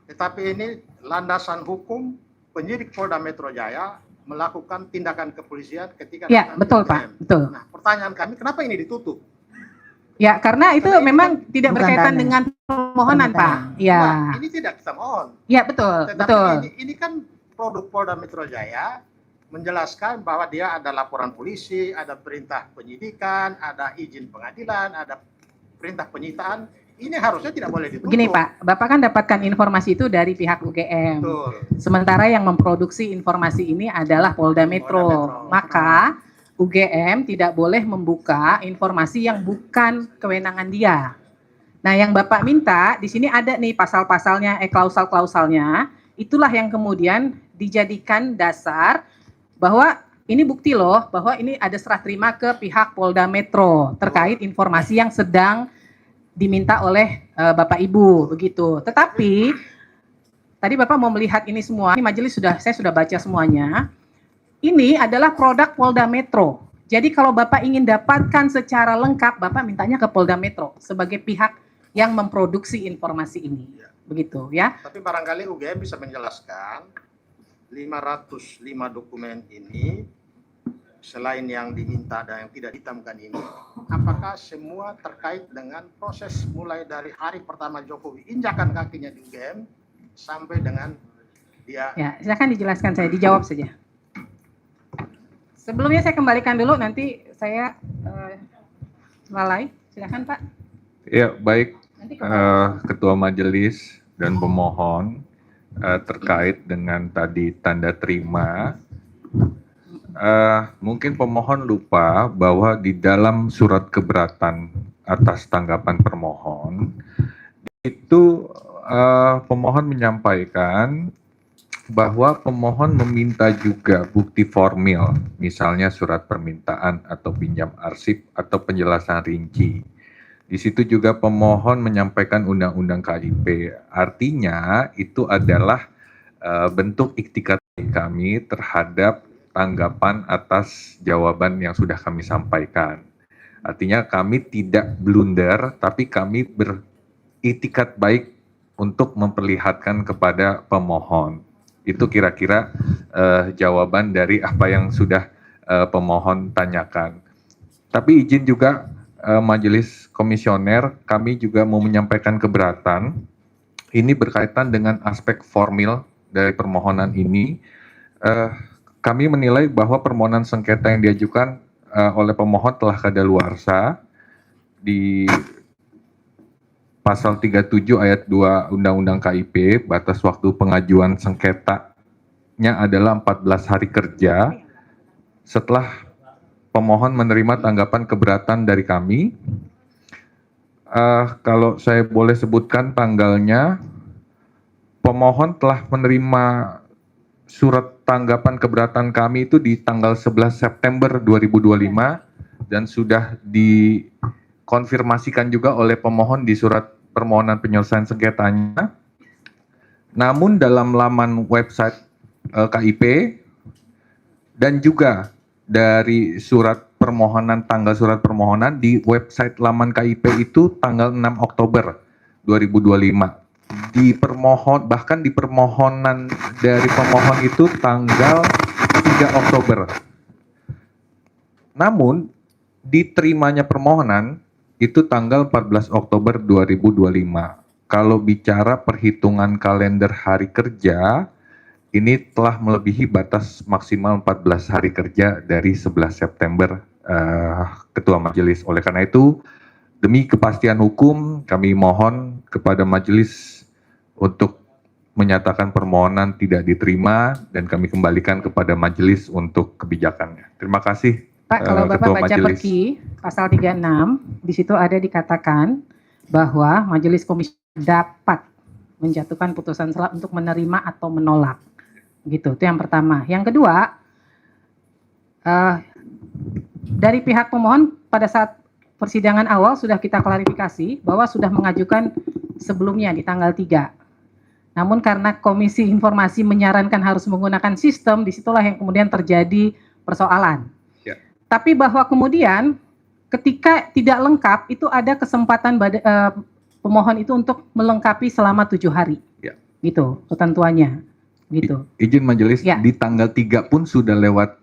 Speaker 14: Tetapi ini landasan hukum penyidik Polda Metro Jaya melakukan tindakan kepolisian ketika
Speaker 1: Ya,
Speaker 14: datang
Speaker 1: betul
Speaker 14: ke
Speaker 1: Pak,
Speaker 14: UGM.
Speaker 1: betul.
Speaker 14: Nah, pertanyaan kami, kenapa ini ditutup?
Speaker 1: Ya, karena itu memang tidak
Speaker 14: bukan
Speaker 1: berkaitan
Speaker 14: dana.
Speaker 1: dengan permohonan, Pak. Ya.
Speaker 14: Nah, ini tidak kita mohon.
Speaker 1: Ya, betul,
Speaker 14: Tetapi
Speaker 1: betul.
Speaker 14: ini kan produk Polda Metro Jaya menjelaskan bahwa dia ada laporan polisi, ada perintah penyidikan, ada izin pengadilan, ada perintah penyitaan. Ini harusnya tidak boleh ditutup.
Speaker 1: Begini Pak, Bapak kan dapatkan informasi itu dari pihak UGM.
Speaker 14: Betul.
Speaker 1: Sementara yang memproduksi informasi ini adalah Polda Metro. Maka UGM tidak boleh membuka informasi yang bukan kewenangan dia. Nah, yang Bapak minta di sini ada nih pasal-pasalnya, klausal-klausalnya. Itulah yang kemudian dijadikan dasar bahwa ini bukti loh bahwa ini ada serah terima ke pihak Polda Metro terkait informasi yang sedang diminta oleh Bapak Ibu begitu. Tetapi tadi Bapak mau melihat ini semua, ini majelis saya sudah baca semuanya. Ini adalah produk Polda Metro. Jadi kalau Bapak ingin dapatkan secara lengkap, Bapak mintanya ke Polda Metro sebagai pihak yang memproduksi informasi ini. Begitu ya.
Speaker 14: Tapi barangkali UGM bisa menjelaskan 505 dokumen ini selain yang diminta dan yang tidak dihitamkan ini, apakah semua terkait dengan proses mulai dari hari pertama Jokowi injakan kakinya di UGM sampai dengan dia.
Speaker 1: Ya, silakan dijelaskan saya, dijawab saja. Sebelumnya saya kembalikan dulu, nanti saya lalai. Silakan Pak.
Speaker 3: Ya, baik. Ketua Majelis dan pemohon terkait dengan tadi tanda terima. Mungkin pemohon lupa bahwa di dalam surat keberatan atas tanggapan permohon itu pemohon menyampaikan bahwa pemohon meminta juga bukti formil, misalnya surat permintaan atau pinjam arsip atau penjelasan rinci. Di situ juga pemohon menyampaikan undang-undang KIP. Artinya itu adalah bentuk iktikat kami terhadap tanggapan atas jawaban yang sudah kami sampaikan. Artinya kami tidak blunder, tapi kami beriktikat baik untuk memperlihatkan kepada pemohon. Itu kira-kira jawaban dari apa yang sudah pemohon tanyakan. Tapi izin juga Majelis Komisioner, kami juga mau menyampaikan keberatan. Ini berkaitan dengan aspek formil dari permohonan ini. Kami menilai bahwa permohonan sengketa yang diajukan oleh pemohon telah kadaluarsa di Pasal 37 ayat 2 Undang-Undang KIP, batas waktu pengajuan sengketanya adalah 14 hari kerja setelah pemohon menerima tanggapan keberatan dari kami. Kalau saya boleh sebutkan tanggalnya, pemohon telah menerima surat tanggapan keberatan kami itu di tanggal 11 September 2025 dan sudah dikonfirmasikan juga oleh pemohon di surat permohonan penyelesaian sengketanya. Namun dalam laman website KIP dan juga dari tanggal surat permohonan di website laman KIP itu tanggal 6 Oktober 2025. Bahkan di permohonan dari pemohon itu tanggal 3 Oktober. Namun diterimanya permohonan itu tanggal 14 Oktober 2025. Kalau bicara perhitungan kalender hari kerja, ini telah melebihi batas maksimal 14 hari kerja dari 11 September Ketua Majelis. Oleh karena itu, demi kepastian hukum, kami mohon kepada Majelis untuk menyatakan permohonan tidak diterima dan kami kembalikan kepada Majelis untuk kebijakannya. Terima kasih.
Speaker 1: Pak, kalau Bapak
Speaker 3: Ketua
Speaker 1: baca
Speaker 3: Majelis.
Speaker 1: perki pasal 36, di situ ada dikatakan bahwa Majelis Komisi dapat menjatuhkan putusan selah untuk menerima atau menolak. Gitu, itu yang pertama. Yang kedua, dari pihak pemohon pada saat persidangan awal sudah kita klarifikasi bahwa sudah mengajukan sebelumnya di tanggal 3. Namun karena Komisi Informasi menyarankan harus menggunakan sistem, disitulah yang kemudian terjadi persoalan.
Speaker 3: Ya.
Speaker 1: Tapi bahwa kemudian ketika tidak lengkap itu ada kesempatan pemohon itu untuk melengkapi selama 7 hari.
Speaker 3: Ya.
Speaker 1: Gitu ketentuannya. Gitu.
Speaker 3: Izin Majelis,
Speaker 1: Ya.
Speaker 3: di tanggal 3 pun sudah lewat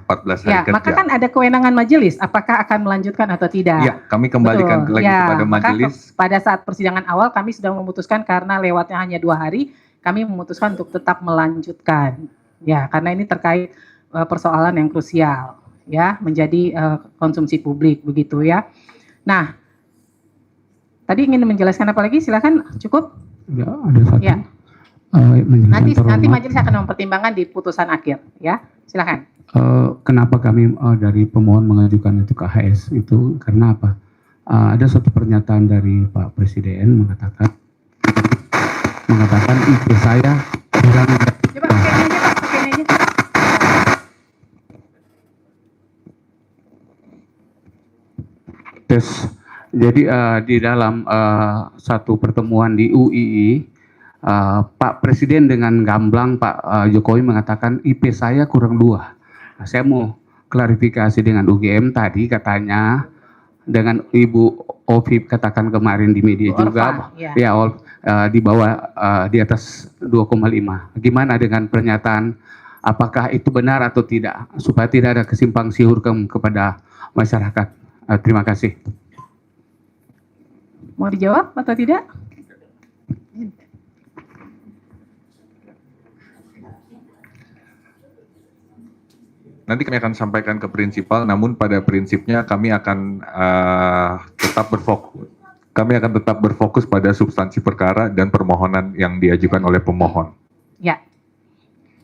Speaker 3: 14 hari
Speaker 1: Ya,
Speaker 3: kerja.
Speaker 1: maka kan ada kewenangan majelis, apakah akan melanjutkan atau tidak.
Speaker 3: Ya, kami kembalikan
Speaker 1: Betul.
Speaker 3: lagi
Speaker 1: Ya,
Speaker 3: kepada
Speaker 1: maka
Speaker 3: Majelis.
Speaker 1: pada saat persidangan awal kami sudah memutuskan karena lewatnya hanya 2 hari, kami memutuskan untuk tetap melanjutkan. Ya, karena ini terkait persoalan yang krusial, ya, menjadi konsumsi publik begitu ya. Nah, tadi ingin menjelaskan apa lagi? Silakan, cukup.
Speaker 12: Ya, ada satu.
Speaker 1: Ya.
Speaker 12: Menjelaskan
Speaker 1: Nanti
Speaker 12: terhormat.
Speaker 1: majelis akan mempertimbangkan di putusan akhir, ya. Silakan.
Speaker 12: Kenapa kami dari pemohon mengajukan itu ke HS itu karena apa? Ada suatu pernyataan dari Pak Presiden mengatakan IP saya kurang.
Speaker 1: Coba pakai ini aja, Pak. Pakai ini aja.
Speaker 12: Tes. Jadi di dalam satu pertemuan di UII, Pak Presiden dengan gamblang Pak Jokowi mengatakan IP saya kurang 2. Nah, saya mau klarifikasi dengan UGM tadi katanya dengan Ibu Ovip katakan kemarin di media
Speaker 1: Bu
Speaker 12: juga,
Speaker 1: Orfa,
Speaker 12: ya di bawah di atas 2,5. Gimana dengan pernyataan apakah itu benar atau tidak supaya tidak ada kesimpang siur kepada masyarakat. Terima kasih.
Speaker 1: Mau dijawab atau tidak?
Speaker 3: Nanti kami akan sampaikan ke prinsipal, namun pada prinsipnya kami akan tetap berfokus pada substansi perkara dan permohonan yang diajukan oleh pemohon.
Speaker 1: Ya.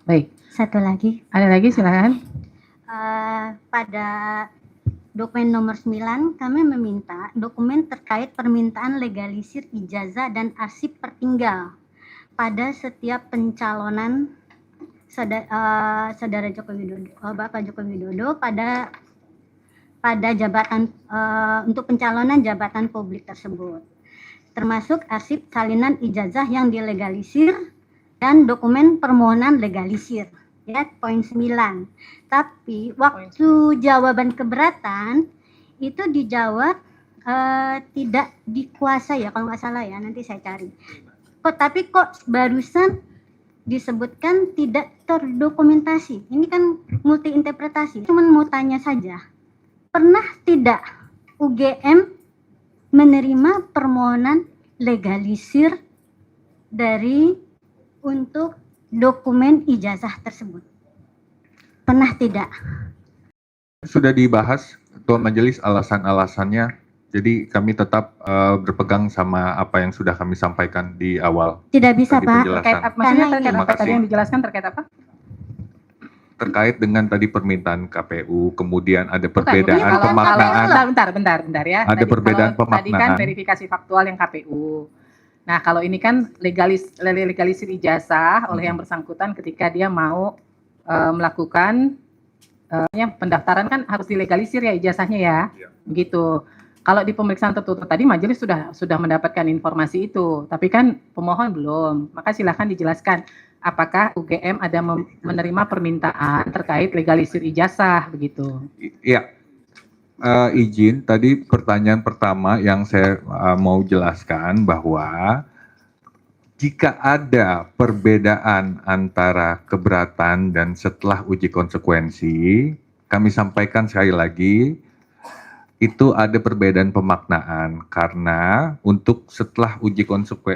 Speaker 1: Baik.
Speaker 2: Satu lagi.
Speaker 1: Ada lagi, silakan.
Speaker 2: Pada dokumen nomor 9 kami meminta dokumen terkait permintaan legalisir ijazah dan arsip pertinggal pada setiap pencalonan saudara Joko Widodo, Bapak Joko Widodo pada jabatan untuk pencalonan jabatan publik tersebut, termasuk arsip salinan ijazah yang dilegalisir dan dokumen permohonan legalisir. Ya, poin 9. Tapi waktu jawaban keberatan itu dijawab tidak dikuasai ya kalau nggak salah ya, nanti saya cari. Tapi kok barusan disebutkan tidak terdokumentasi. Ini kan multi interpretasi. Cuman mau tanya saja, pernah tidak UGM menerima permohonan legalisir untuk dokumen ijazah tersebut? Pernah tidak?
Speaker 3: Sudah dibahas Ketua Majelis alasan-alasannya. Jadi kami tetap berpegang sama apa yang sudah kami sampaikan di awal.
Speaker 2: Tidak bisa,
Speaker 3: Tadi
Speaker 2: Pak.
Speaker 3: penjelasan.
Speaker 1: Terkait, maksudnya
Speaker 2: Karena
Speaker 1: terkait
Speaker 3: ini-
Speaker 1: apa tadi yang dijelaskan terkait apa?
Speaker 3: terkait dengan tadi permintaan KPU, kemudian ada
Speaker 1: Bukan,
Speaker 3: perbedaan
Speaker 1: kalau-
Speaker 3: pemaknaan.
Speaker 1: Bentar ya.
Speaker 3: Ada perbedaan
Speaker 1: kalau Tadi kan
Speaker 3: pemaknaan.
Speaker 1: verifikasi faktual yang KPU. Nah, kalau ini kan legalisir ijazah oleh yang bersangkutan ketika dia mau melakukan pendaftaran, kan harus dilegalisir ya ijazahnya ya. Begitu. Kalau di pemeriksaan tertutup tadi majelis sudah mendapatkan informasi itu, tapi kan pemohon belum. Maka silakan dijelaskan apakah UGM ada menerima permintaan terkait legalisir ijazah begitu.
Speaker 3: Iya, izin tadi pertanyaan pertama yang saya mau jelaskan bahwa jika ada perbedaan antara keberatan dan setelah uji konsekuensi, kami sampaikan sekali lagi, itu ada perbedaan pemaknaan karena untuk setelah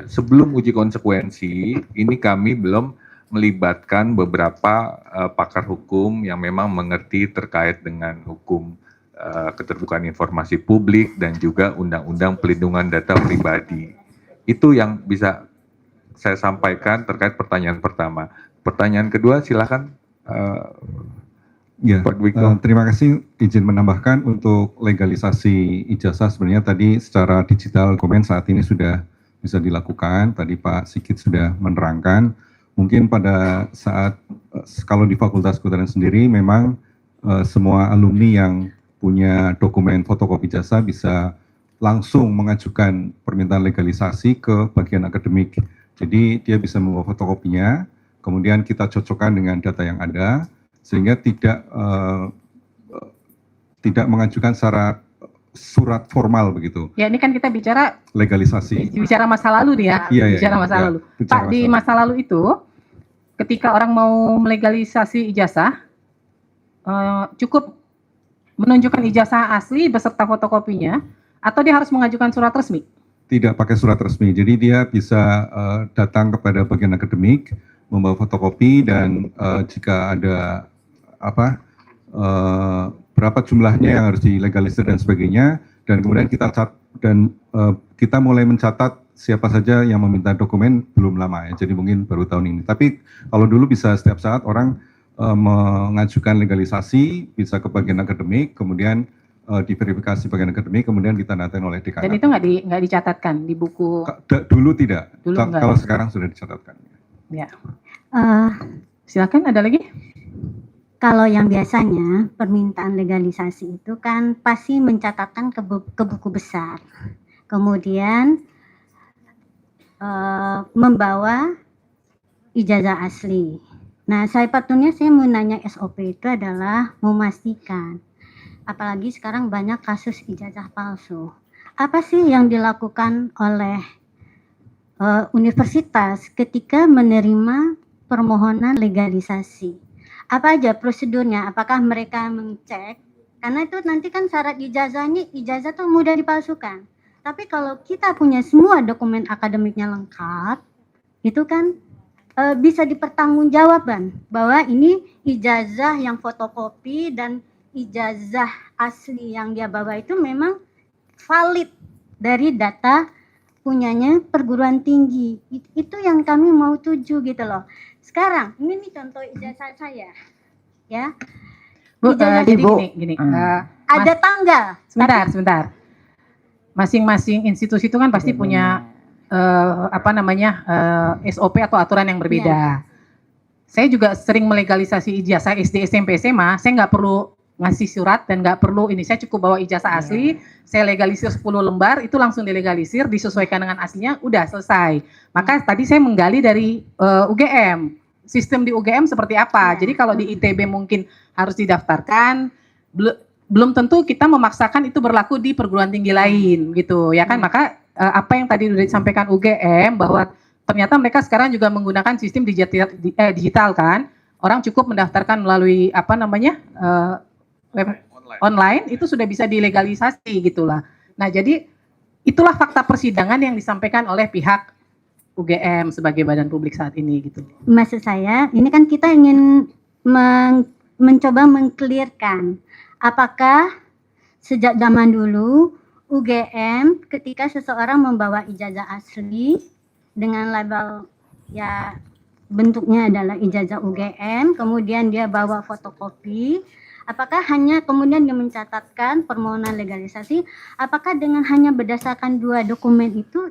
Speaker 3: sebelum uji konsekuensi ini kami belum melibatkan beberapa pakar hukum yang memang mengerti terkait dengan hukum keterbukaan informasi publik dan juga Undang-Undang Pelindungan Data Pribadi. Itu yang bisa saya sampaikan terkait pertanyaan pertama. Pertanyaan kedua silakan.
Speaker 4: Ya, terima kasih. Izin menambahkan untuk legalisasi ijazah sebenarnya tadi secara digital dokumen saat ini sudah bisa dilakukan. Tadi Pak Sigit sudah menerangkan. Mungkin pada saat kalau di Fakultas Kedokteran sendiri memang semua alumni yang punya dokumen fotokopi ijazah bisa langsung mengajukan permintaan legalisasi ke bagian akademik. Jadi dia bisa membawa fotokopinya, kemudian kita cocokkan dengan data yang ada, sehingga tidak mengajukan secara surat formal begitu.
Speaker 1: Ya, ini kan kita bicara
Speaker 4: Legalisasi.
Speaker 1: bicara masa lalu nih ya.
Speaker 4: Iya,
Speaker 1: bicara masa lalu. Pak, di masa lalu itu ketika orang mau melegalisasi ijazah cukup menunjukkan ijazah asli beserta fotokopinya atau dia harus mengajukan surat resmi?
Speaker 4: Tidak pakai surat resmi, jadi dia bisa datang kepada bagian akademik, membawa fotokopi dan jika ada berapa jumlahnya yang harus dilegalisir dan sebagainya, dan kemudian kita mulai mencatat siapa saja yang meminta dokumen belum lama ya, jadi mungkin baru tahun ini. Tapi kalau dulu bisa setiap saat orang mengajukan legalisasi, bisa ke bagian akademik, kemudian diverifikasi bagian akademik, kemudian ditandatangani oleh dekan.
Speaker 1: Dan itu nggak dicatatkan di buku?
Speaker 4: Dulu tidak,
Speaker 1: Dulu
Speaker 4: kalau sekarang sudah dicatatkan.
Speaker 1: Ya. Silakan, ada lagi?
Speaker 2: Kalau yang biasanya permintaan legalisasi itu kan pasti mencatatkan ke buku besar, kemudian membawa ijazah asli. Nah, saya mau nanya SOP itu adalah memastikan, apalagi sekarang banyak kasus ijazah palsu. Apa sih yang dilakukan oleh universitas ketika menerima permohonan legalisasi? Apa aja prosedurnya? Apakah mereka mengecek? Karena itu nanti kan syarat ijazah tuh mudah dipalsukan. Tapi kalau kita punya semua dokumen akademiknya lengkap, itu kan bisa dipertanggungjawabkan bahwa ini ijazah yang fotokopi dan ijazah asli yang dia bawa itu memang valid dari data punyanya perguruan tinggi. Itu yang kami mau tuju gitu loh. Sekarang ini nih contoh ijazah saya, ya.
Speaker 1: Bu, jadi gini.
Speaker 2: Ada tanggal.
Speaker 1: Sebentar. Masing-masing institusi itu kan pasti punya SOP atau aturan yang berbeda. Saya juga sering melegalisasi ijazah SD, SMP, SMA. Saya nggak perlu ngasih surat dan nggak perlu ini. Saya cukup bawa ijazah asli. Saya legalisir 10 lembar, itu langsung dilegalisir, disesuaikan dengan aslinya, udah selesai. Maka tadi saya menggali dari UGM. Sistem di UGM seperti apa? Jadi kalau di ITB mungkin harus didaftarkan, belum tentu kita memaksakan itu berlaku di perguruan tinggi lain gitu ya kan. Maka apa yang tadi sudah disampaikan UGM bahwa ternyata mereka sekarang juga menggunakan sistem digital kan. Orang cukup mendaftarkan melalui web online itu sudah bisa dilegalisasi gitulah. Nah, jadi itulah fakta persidangan yang disampaikan oleh pihak UGM sebagai badan publik saat ini gitu.
Speaker 2: Maksud saya, ini kan kita ingin mencoba mengklirkan apakah sejak zaman dulu UGM ketika seseorang membawa ijazah asli dengan label ya bentuknya adalah ijazah UGM, kemudian dia bawa fotokopi, apakah hanya kemudian dia mencatatkan permohonan legalisasi, apakah dengan hanya berdasarkan 2 dokumen itu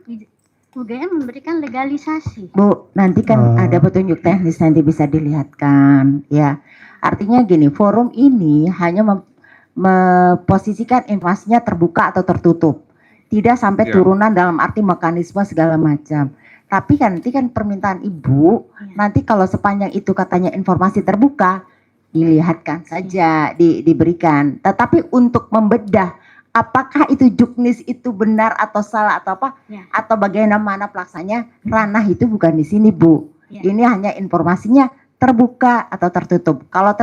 Speaker 2: UGM memberikan legalisasi?
Speaker 9: Bu, nanti kan ada petunjuk teknis nanti bisa dilihatkan ya. Artinya gini, forum ini hanya memposisikan informasinya terbuka atau tertutup. Tidak sampai turunan dalam arti mekanisme segala macam. Tapi kan nanti kan permintaan Ibu, nanti kalau sepanjang itu katanya informasi terbuka, dilihatkan saja, diberikan. Tetapi untuk membedah apakah itu juknis itu benar atau salah atau apa, atau bagaimana pelaksanya, ranah itu bukan di sini Bu. Ini hanya informasinya terbuka atau tertutup. Kalau